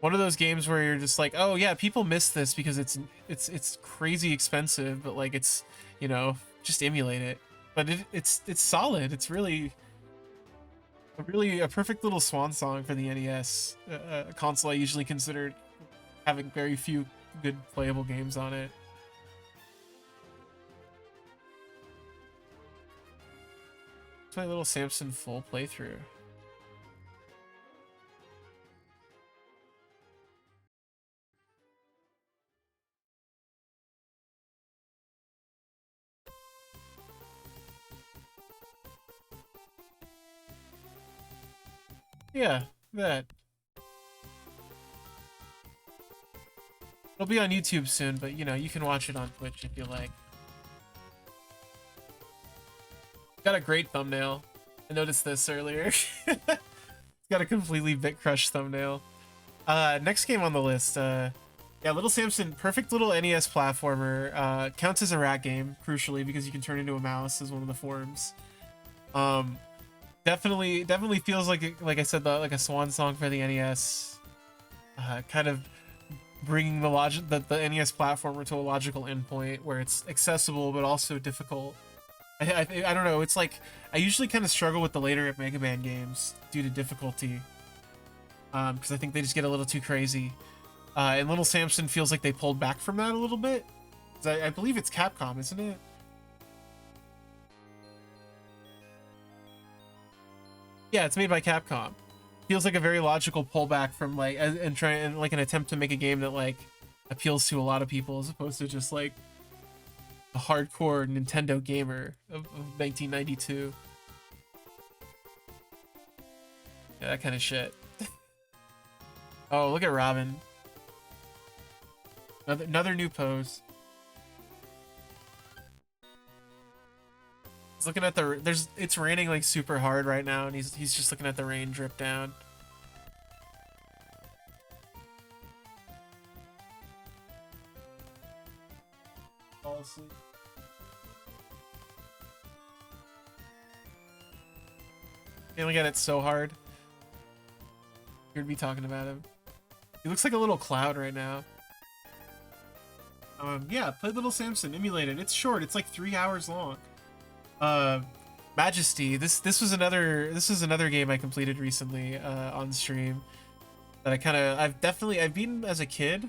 one of those games where you're just like, oh yeah, people miss this because it's crazy expensive, but like it's, you know, just emulate it. But it's solid. It's really a perfect little swan song for the NES, a console I usually considered having very few good playable games on it. It's my Little Samson full playthrough. Yeah, that. It'll be on YouTube soon, but you know, you can watch it on Twitch if you like. Got a great thumbnail. I noticed this earlier. It's got a completely bit crushed thumbnail. Next game on the list, yeah, Little Samson, perfect little NES platformer. Counts as a rat game, crucially, because you can turn into a mouse as one of the forms. Definitely feels like I said, like a swan song for the NES. Kind of bringing the NES platformer to a logical endpoint where it's accessible but also difficult. I don't know. It's like I usually kind of struggle with the later Mega Man games due to difficulty, because I think they just get a little too crazy. And Little Samson feels like they pulled back from that a little bit. I believe it's Capcom, isn't it? Yeah, it's made by Capcom. Feels like a very logical pullback from like and like an attempt to make a game that like appeals to a lot of people as opposed to just like a hardcore Nintendo gamer of 1992. Yeah, that kind of shit. Oh, look at Robin. Another new pose. He's looking at the it's raining like super hard right now, and he's just looking at the rain drip down. Fall asleep. Feeling at it so hard. You'd be talking about him. He looks like a little cloud right now. Yeah, play Little Samson, emulate it. It's short. It's like 3 hours long. Majesty. This was another game I completed recently on stream that I've beaten as a kid.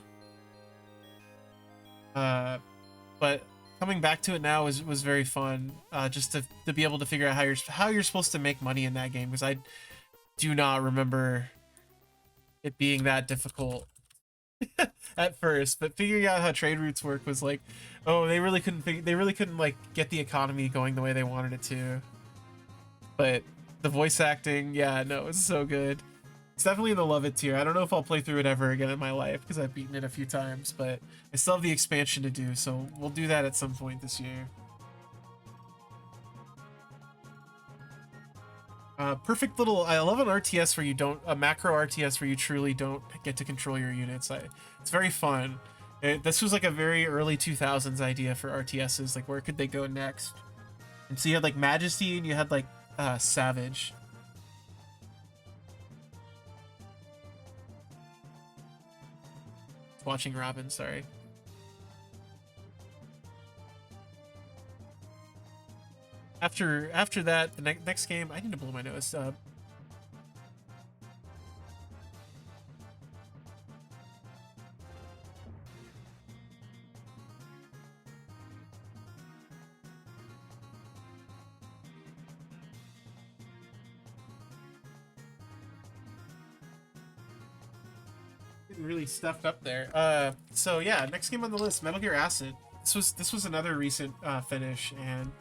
But coming back to it now was very fun. Just to be able to figure out how you're supposed to make money in that game, because I do not remember it being that difficult at first. But figuring out how trade routes work was like, oh, they really couldn't like get the economy going the way they wanted it to. But the voice acting, yeah, no, it's so good. It's definitely in the love it tier. I don't know if I'll play through it ever again in my life because I've beaten it a few times, but I still have the expansion to do, so we'll do that at some point this year. Perfect little, I love an RTS where you don't, a macro RTS where you truly don't get to control your units. It's very fun. This was like a very early 2000s idea for RTSs, like where could they go next? And so you had like Majesty and you had like Savage. Watching Robin, sorry. After that, the next game, I need to blow my nose. Really stuffed up there. So yeah, next game on the list, Metal Gear Acid. This was another recent finish, and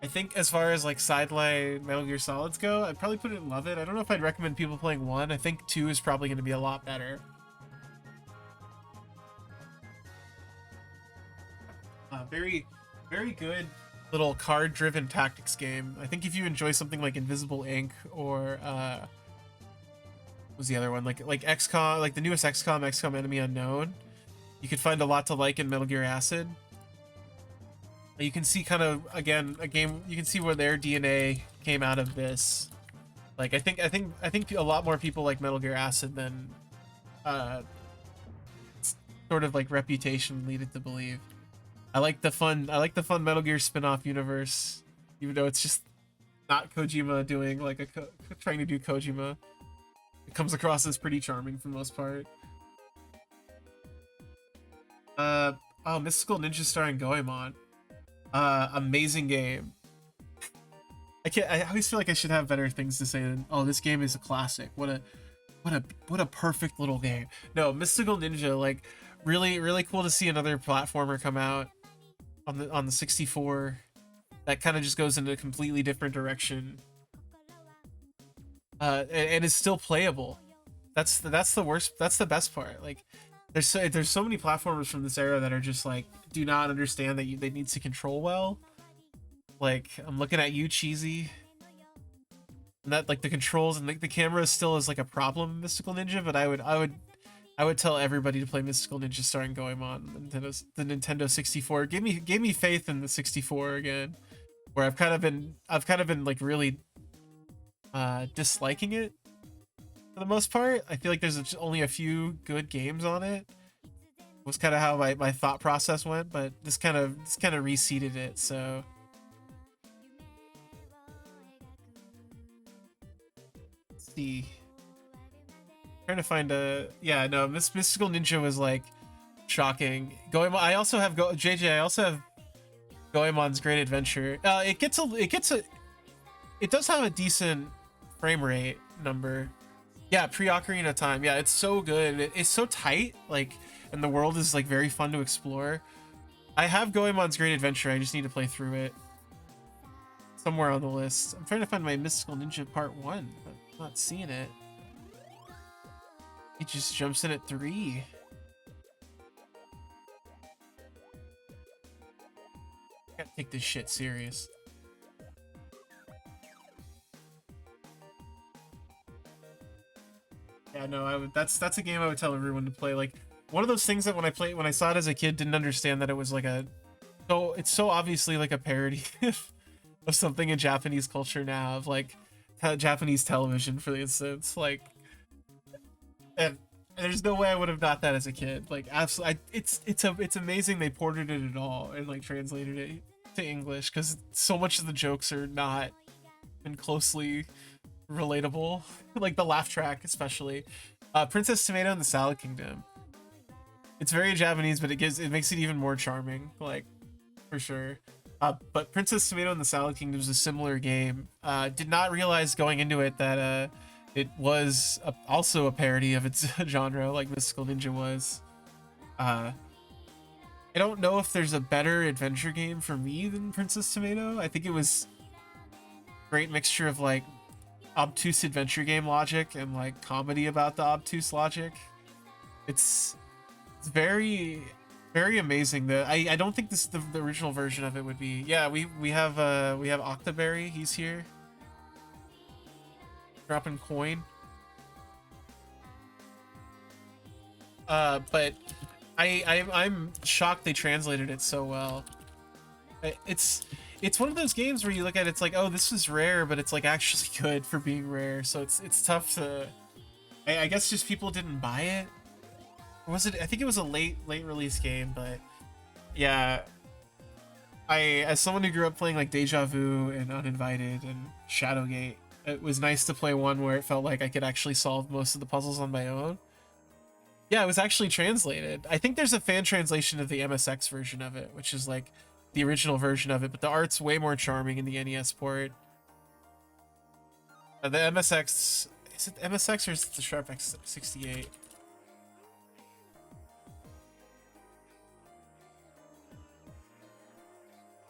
I think as far as like sideline Metal Gear Solids go, I'd probably put it in Love It. I don't know if I'd recommend people playing 1. I think 2 is probably going to be a lot better. Very, very good little card-driven tactics game. I think if you enjoy something like Invisible Ink or what was the other one, like XCOM, like the newest XCOM Enemy Unknown, you could find a lot to like in Metal Gear Acid. You can see kind of, again, a game, you can see where their DNA came out of this. Like I think a lot more people like Metal Gear Acid than sort of like reputation lead it to believe. I like the fun Metal Gear spin-off universe, even though it's just not Kojima doing like trying to do Kojima. It comes across as pretty charming for the most part. Oh, Mystical Ninja starring Goemon. Amazing game. I always feel like I should have better things to say than, oh, this game is a classic. What a perfect little game. No, Mystical Ninja, like really cool to see another platformer come out on the 64 that kind of just goes in a completely different direction. And is still playable. That's the best part. Like there's so many platformers from this era that are just like do not understand that they need to control well. Like I'm looking at you, Cheesy, and that like the controls and the camera still is like a problem in Mystical Ninja, but I would tell everybody to play Mystical Ninja starring Goemon, the Nintendo 64. Gave me faith in the 64 again, where I've kind of been like really disliking it for the most part. I feel like there's only a few good games on it. Was kind of how my thought process went, but this kind of reseeded it. So let's see. Trying to find this Mystical Ninja was like shocking. Goemon. I also have JJ. I also have Goemon's Great Adventure. It does have a decent frame rate number. Yeah, pre-Ocarina of Time. Yeah, it's so good. It's so tight, like, and the world is like very fun to explore. I have Goemon's Great Adventure. I just need to play through it. Somewhere on the list. I'm trying to find my Mystical Ninja Part 1, but I'm not seeing it. It just jumps in at 3. I gotta take this shit serious. Yeah, no, that's a game I would tell everyone to play. Like one of those things that when I saw it as a kid, didn't understand that it was like it's so obviously like a parody of something in Japanese culture now, of like Japanese television, for instance. Like, and there's no way I would have got that as a kid. Like, absolutely, it's amazing they ported it at all and like translated it to English, because so much of the jokes are not and closely relatable. Like the laugh track especially. Princess Tomato and the Salad Kingdom. It's very Japanese, but it makes it even more charming, like, for sure. But Princess Tomato and the Salad Kingdom is a similar game. Did not realize going into it that it was also a parody of its genre, like Mystical Ninja was. I don't know if there's a better adventure game for me than Princess Tomato. I think it was a great mixture of like obtuse adventure game logic and like comedy about the obtuse logic. It's very amazing. That I don't think this the original version of it would be. Yeah, we have Octoberry. He's here dropping coin. But I'm shocked they translated it so well. It's one of those games where you look at it, it's like, oh, this is rare, but it's like actually good for being rare. So it's tough to. I guess just people didn't buy it. Or was it? I think it was a late release game, but yeah, as someone who grew up playing like Deja Vu and Uninvited and Shadowgate, it was nice to play one where it felt like I could actually solve most of the puzzles on my own. Yeah, it was actually translated. I think there's a fan translation of the MSX version of it, which is like the original version of it, but the art's way more charming in the NES port. The MSX, is it MSX or is it the Sharp X68?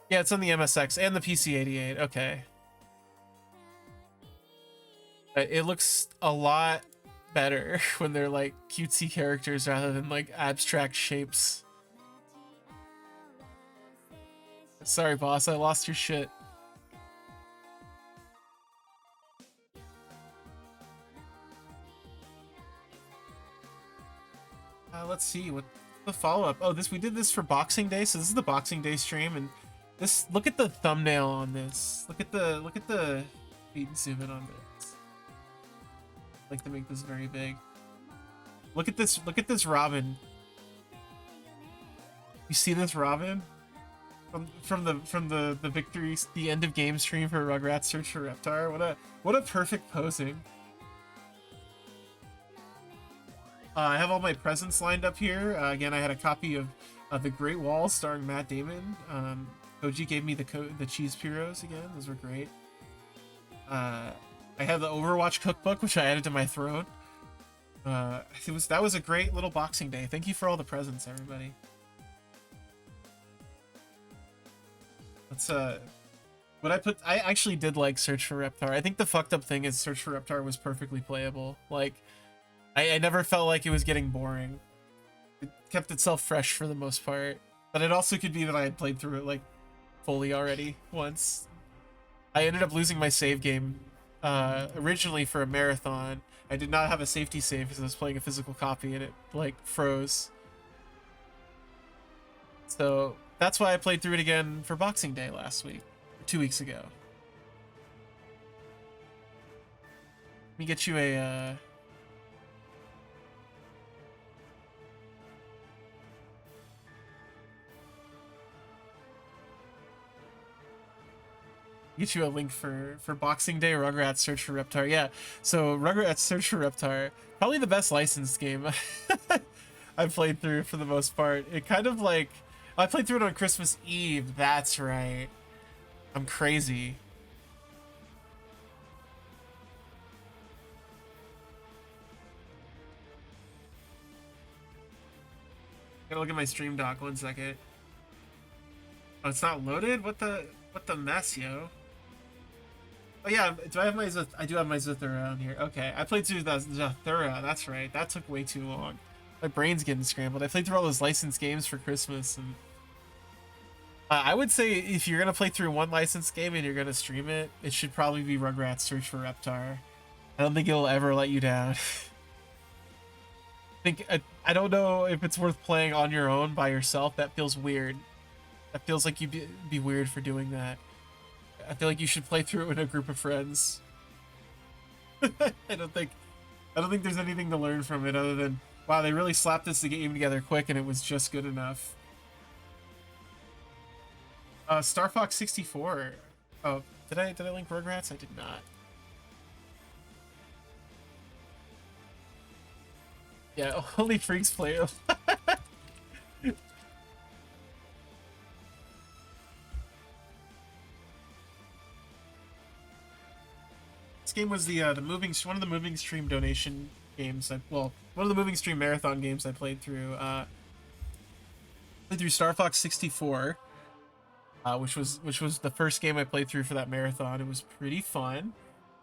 Yeah, it's on the MSX and the PC-88. Okay. It looks a lot better when they're like cutesy characters rather than like abstract shapes. Sorry, boss, I lost your shit. Let's see what the follow-up. Oh, we did this for Boxing Day, so this is the Boxing Day stream, and this, look at the thumbnail on this. Look at the zoom in on this. I like to make this very big. Look at this Robin. You see this Robin? From the victory, the end of game stream for Rugrats Search for Reptar. What a perfect posing. I have all my presents lined up here. Again, I had a copy of The Great Wall starring Matt Damon. Koji gave me the cheese puros again. Those were great. I have the Overwatch cookbook, which I added to my throne. That was a great little Boxing Day. Thank you for all the presents, everybody. Let's I actually did like Search for Reptar. I think the fucked up thing is Search for Reptar was perfectly playable. Like, I never felt like it was getting boring. It kept itself fresh for the most part. But it also could be that I had played through it like fully already once. I ended up losing my save game originally for a marathon. I did not have a safety save because I was playing a physical copy and it like froze. So that's why I played through it again for Boxing Day last week, or 2 weeks ago. Let me get you a get you a link for Boxing Day Rugrats Search for Reptar. Yeah, so Rugrats Search for Reptar, probably the best licensed game I've played through for the most part. It kind of like, I played through it on Christmas Eve. That's right. I'm crazy. Gotta look at my stream doc 1 second. Oh, it's not loaded? What the mess, yo? Oh yeah, do I have my I do have my Zathura on here. Okay, I played through the Zathura, that's right. That took way too long. My brain's getting scrambled. I played through all those licensed games for Christmas, and I would say if you're gonna play through one licensed game and you're gonna stream it, it should probably be Rugrats Search for Reptar. I don't think it'll ever let you down. I don't know if it's worth playing on your own by yourself. That feels weird. That feels like you'd be weird for doing that. I feel like you should play through it with a group of friends. I don't think there's anything to learn from it other than, wow, they really slapped this game together quick and it was just good enough. Star Fox 64. Oh, did I link Rugrats? I did not. Yeah, only freaks play it. This game was one of the moving stream donation games. One of the moving stream marathon games I played through. Played through Star Fox 64, which was the first game I played through for that marathon. It was pretty fun.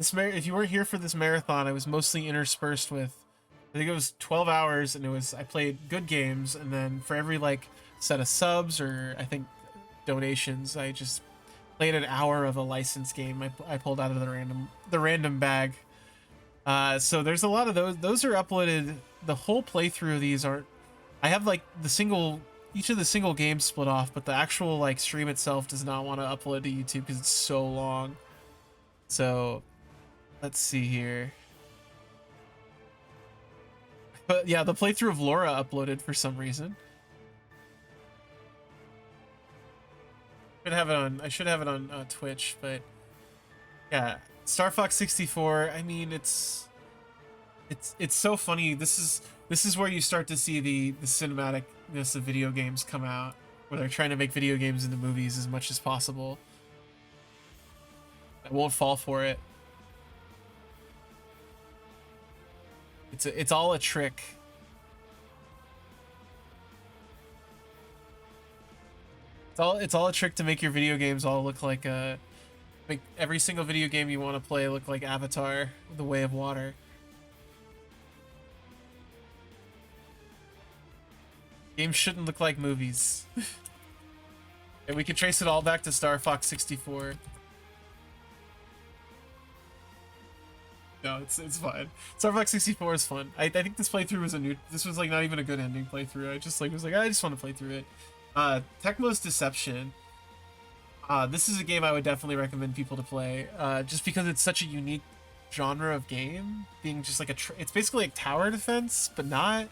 If you weren't here for this marathon, I was mostly interspersed with, I think it was 12 hours, and I played good games, and then for every like set of subs or I think donations, I just played an hour of a licensed game I pulled out of the random bag. So there's a lot of those. Those are uploaded. The whole playthrough of these aren't. I have like each of the single games split off, but the actual like stream itself does not want to upload to YouTube because it's so long. So let's see here. But yeah, the playthrough of Laura uploaded for some reason. should have it on. I should have it on Twitch, but yeah, Star Fox 64. I mean, it's so funny. This is where you start to see the cinematicness of video games come out, where they're trying to make video games into movies as much as possible. I won't fall for it. It's all a trick. It's all a trick to make your video games all look like make every single video game you want to play look like Avatar: The Way of Water. Games shouldn't look like movies. And we can trace it all back to Star Fox 64. No, it's fine. Star Fox 64 is fun. I think this playthrough was this was like not even a good ending playthrough. I just like was like I just want to play through it. Tecmo's Deception. This is a game I would definitely recommend people to play. Just because it's such a unique genre of game, being just like it's basically like tower defense, but not.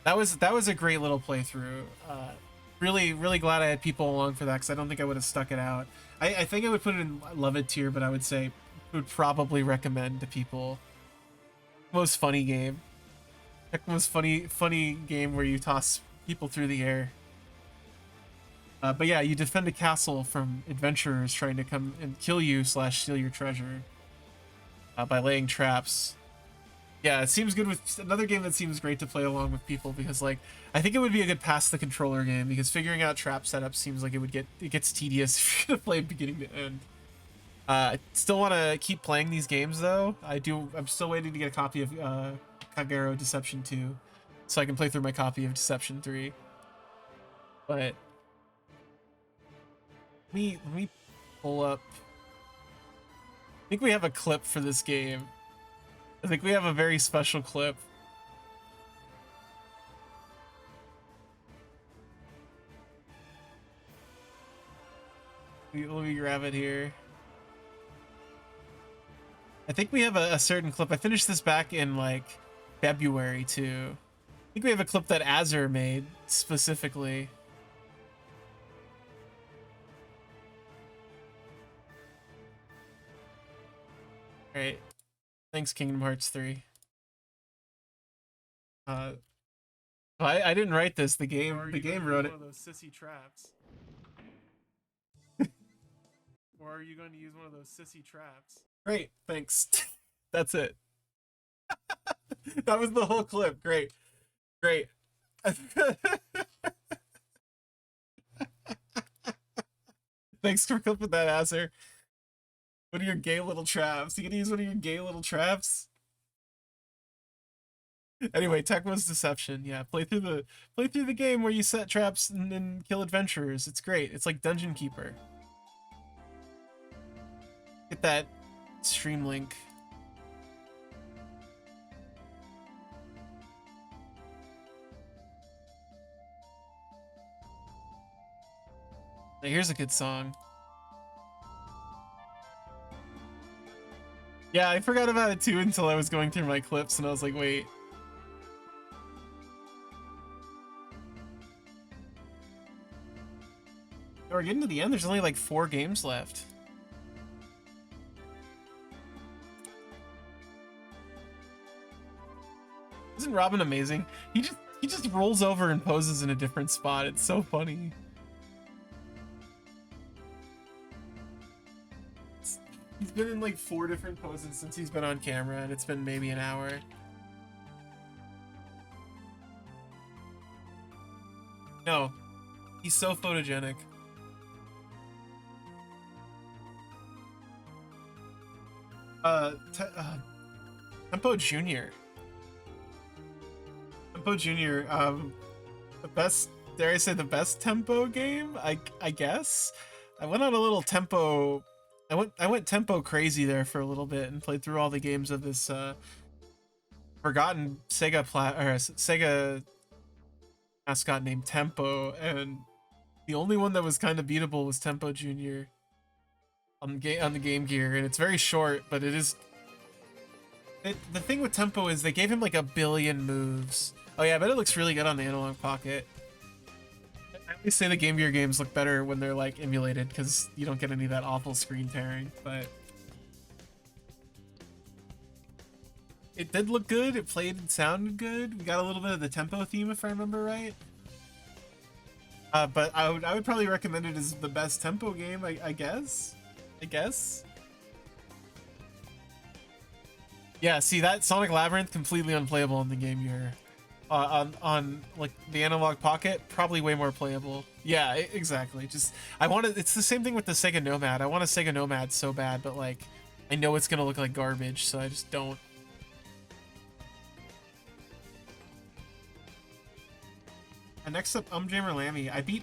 That was a great little playthrough. Really glad I had people along for that, because I don't think I would have stuck it out. I think I would put it in love it tier, but I would say would probably recommend to people. Most funny game. Most funny game where you toss people through the air. But yeah, you defend a castle from adventurers trying to come and kill you / steal your treasure by laying traps. Yeah, it seems good with another game that seems great to play along with people, because like I think it would be a good pass the controller game, because figuring out trap setups seems like it gets tedious if you're gonna play beginning to end. I still want to keep playing these games though. I'm still waiting to get a copy of Kagero Deception 2, so I can play through my copy of Deception 3. But let me pull up. I think we have a clip for this game. I think we have a very special clip. Let me grab it here. I think we have a certain clip. I finished this back in like February too. I think we have a clip that Azur made specifically. Alright. Thanks, Kingdom Hearts 3. I didn't write this. The game wrote it. One of those sissy traps. Or are you going to use one of those sissy traps? Great, thanks. That's it. That was the whole clip. Great. Thanks for clipping that, Azur. One of your gay little traps. You gonna use one of your gay little traps? Anyway, Tecmo's Deception. Yeah, play through the game where you set traps and kill adventurers. It's great. It's like Dungeon Keeper. Get that stream link. Now, here's a good song. Yeah, I forgot about it too until I was going through my clips and I was like, wait. We're getting to the end. There's only like 4 games left. Isn't Robin amazing? He just rolls over and poses in a different spot. It's so funny. He's been in like 4 different poses since he's been on camera, and it's been maybe an hour. No, he's so photogenic. Tempo Jr. Tempo Jr. The best, dare I say, the best Tempo game? I guess. I went on a little Tempo. I went Tempo crazy there for a little bit and played through all the games of this forgotten Sega mascot named Tempo, and the only one that was kind of beatable was Tempo Jr. on the Game Gear, and it's very short, but it is. The thing with Tempo is they gave him like 1 billion moves. Oh yeah, I bet it looks really good on the Analog Pocket. I always say the Game Gear games look better when they're like emulated because you don't get any of that awful screen tearing, but it did look good. It played and sounded good. We got a little bit of the tempo theme if I remember right. But I would probably recommend it as the best tempo game, I guess. Yeah, see that Sonic Labyrinth completely unplayable on the Game Gear. On like the Analog Pocket, probably way more playable. Yeah, exactly. Just it's the same thing with the Sega Nomad. I want a Sega Nomad so bad, but like I know it's gonna look like garbage, so I just don't. And next up, Jammer Lammy. I beat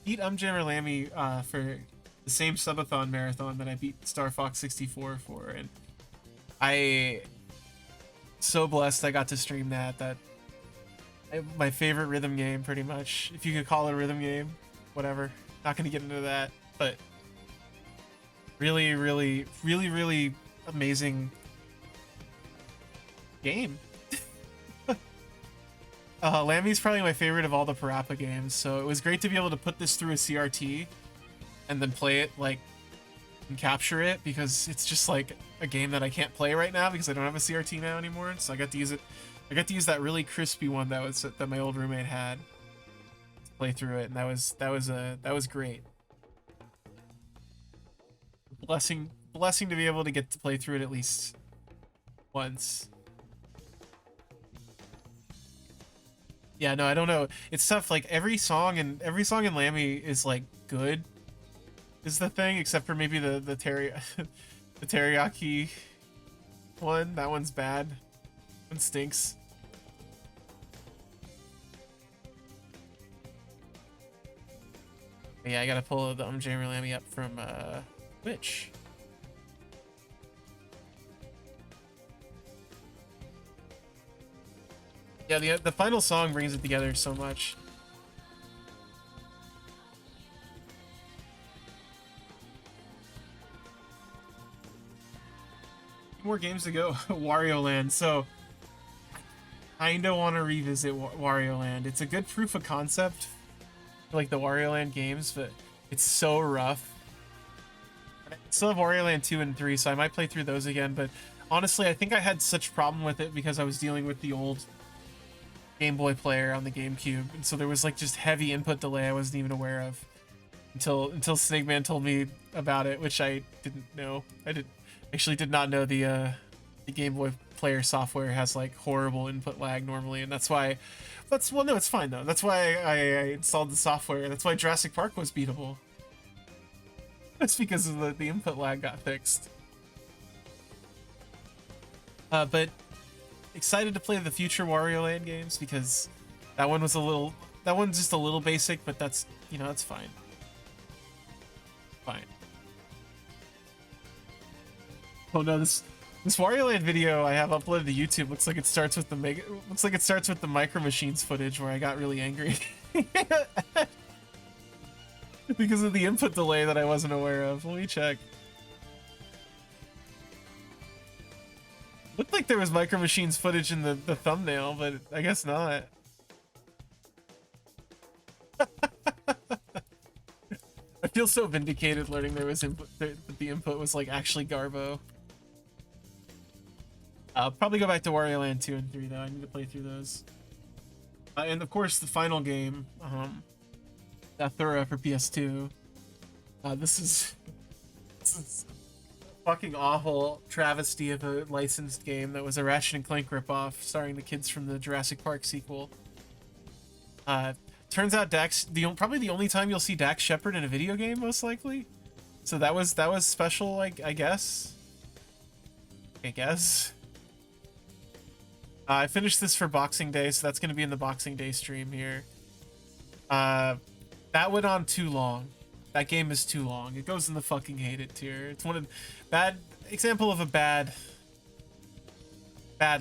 Jammer Lammy for the same subathon marathon that I beat Star Fox 64 for, and I so blessed I got to stream that. My favorite rhythm game, pretty much, if you could call it a rhythm game, whatever. Not gonna get into that, but really amazing game. Lammy's probably my favorite of all the Parappa games, so it was great to be able to put this through a CRT and then play it like and capture it, because it's just like a game that I can't play right now because I don't have a CRT now anymore. So I got to use it. I got to use that really crispy one that my old roommate had to play through it, and that was great. Blessing to be able to get to play through it at least once. Yeah, no, I don't know. It's tough. Like every song in Lammy is like good, is the thing, except for maybe the the teriyaki one. That one's bad. One stinks. But yeah, I gotta pull the Jammer Lammy up from Twitch. Yeah, the final song brings it together so much. More games to go. Wario Land. So I kinda want to revisit Wario Land. It's a good proof of concept for like the Wario Land games, but it's so rough. I still have Wario Land 2 and 3, so I might play through those again, but honestly, I think I had such problem with it because I was dealing with the old Game Boy player on the GameCube, and so there was like just heavy input delay I wasn't even aware of until Snake Man told me about it, which I didn't know. I did not know the Game Boy player software has like horrible input lag normally, and that's why. Well, no, it's fine though. That's why I installed the software. That's why Jurassic Park was beatable. That's because of the input lag got fixed. But excited to play the future Wario Land games because that one's just a little basic, but that's, you know, that's fine. Fine. Oh no, this Wario Land video I have uploaded to YouTube looks like it starts with the Micro Machines footage where I got really angry because of the input delay that I wasn't aware of. Let me check. Looked like there was Micro Machines footage in the thumbnail, but I guess not. I feel so vindicated learning there was input, that the input was like actually Garbo. I'll probably go back to Wario Land 2 and 3 though. I need to play through those. And of course the final game, Athura for PS2. This is fucking awful travesty of a licensed game that was a Ratchet and Clank ripoff starring the kids from the Jurassic Park sequel. Turns out Dax, probably the only time you'll see Dax Shepard in a video game, most likely. So that was special, like, I guess. I finished this for Boxing Day, so that's going to be in the Boxing Day stream here. That went on too long. That game is too long. It goes in the fucking hate it tier. It's one of bad example of a bad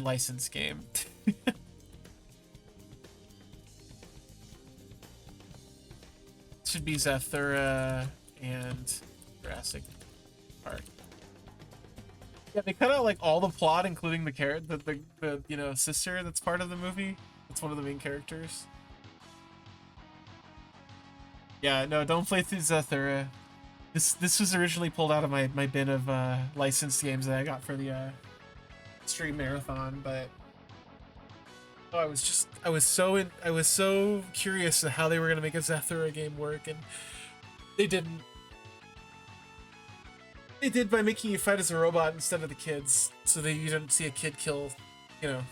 license game. Should be Zathura and Jurassic Park. Yeah, they cut out like all the plot, including the you know, sister that's part of the movie. That's one of the main characters. Yeah, no, don't play through Zathura. This was originally pulled out of my bin of licensed games that I got for the stream marathon, but oh, I was so curious to how they were gonna make a Zathura game work, and they didn't. They did by making you fight as a robot instead of the kids, so that you didn't see a kid kill, you know,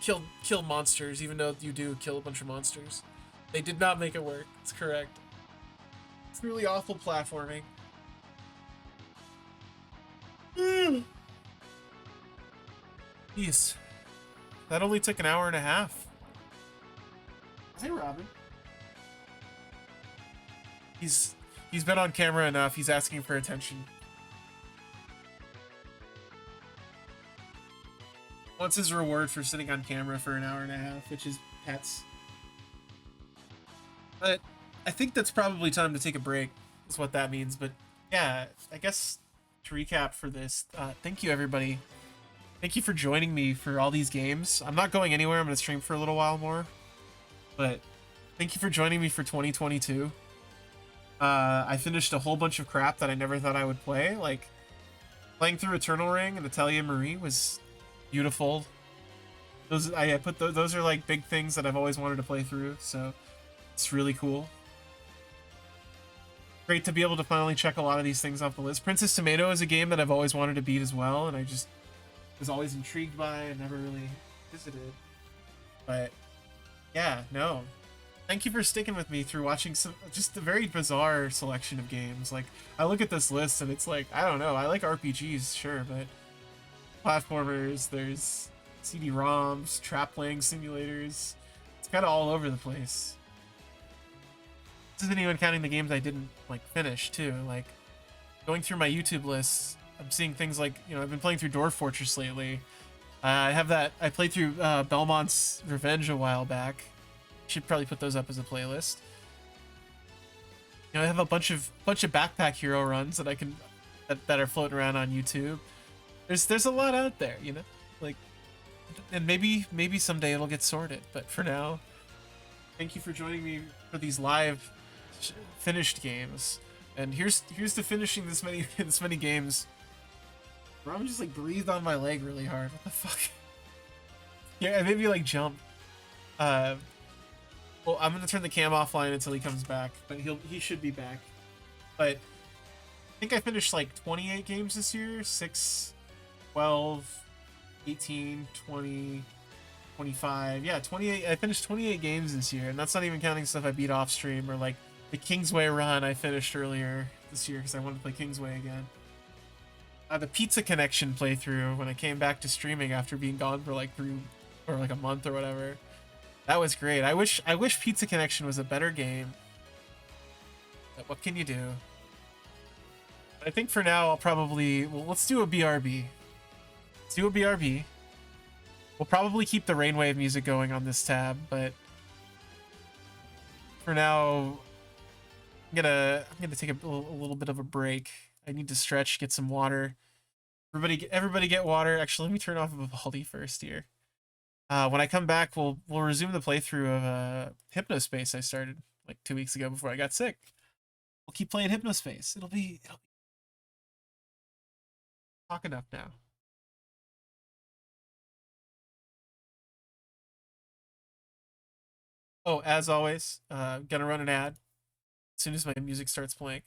kill monsters, even though you do kill a bunch of monsters. They did not make it work. It's correct. It's really awful platforming. Jeez. That only took an hour and a half. Hey, Robin. He's been on camera enough. He's asking for attention. What's his reward for sitting on camera for an hour and a half, which is pets. But I think that's probably time to take a break, is what that means. But yeah, I guess to recap for this, thank you everybody. Thank you for joining me for all these games. I'm not going anywhere. I'm going to stream for a little while more. But thank you for joining me for 2022. I finished a whole bunch of crap that I never thought I would play. Like, playing through Eternal Ring and Atelier Marie was beautiful. Those those are like big things that I've always wanted to play through, so it's really cool. Great to be able to finally check a lot of these things off the list. Princess Tomato is a game that I've always wanted to beat as well, and I just was always intrigued by and never really visited. But yeah, no. Thank you for sticking with me through watching just a very bizarre selection of games. Like, I look at this list and it's like, I don't know, I like RPGs, sure, but platformers, there's CD-ROMs, trap playing simulators. It's kind of all over the place. This isn't even counting the games I didn't like finish too. Like, going through my YouTube lists, I'm seeing things like, you know, I've been playing through Dwarf Fortress lately. I played through Belmont's Revenge a while back. Should probably put those up as a playlist. You know, I have a bunch of Backpack Hero runs that I can that are floating around on YouTube. There's a lot out there, you know, like, and maybe someday it'll get sorted. But for now, thank you for joining me for these live finished games. And here's to finishing this many games. Robin just like breathed on my leg really hard. What the fuck? Yeah, it made me like jump. Well, I'm gonna turn the cam offline until he comes back, but he should be back. But I think I finished like 28 games this year. 6, 12, 18, 20, 25. Yeah, 28. I finished 28 games this year, and that's not even counting stuff I beat off stream or like the Kingsway run I finished earlier this year because I wanted to play Kingsway again. The Pizza Connection playthrough when I came back to streaming after being gone for like a month or whatever. That was great. I wish Pizza Connection was a better game. But what can you do? I think for now I'll probably let's do a BRB. Let's do a BRB. We'll probably keep the Rainwave music going on this tab, but for now I'm gonna take a little bit of a break. I need to stretch, get some water. Everybody get water. Actually, let me turn off Vivaldi first here. When I come back, we'll resume the playthrough of Hypnospace I started like 2 weeks ago before I got sick. We'll keep playing Hypnospace. It'll be talk enough now. Oh, as always, gonna run an ad as soon as my music starts playing.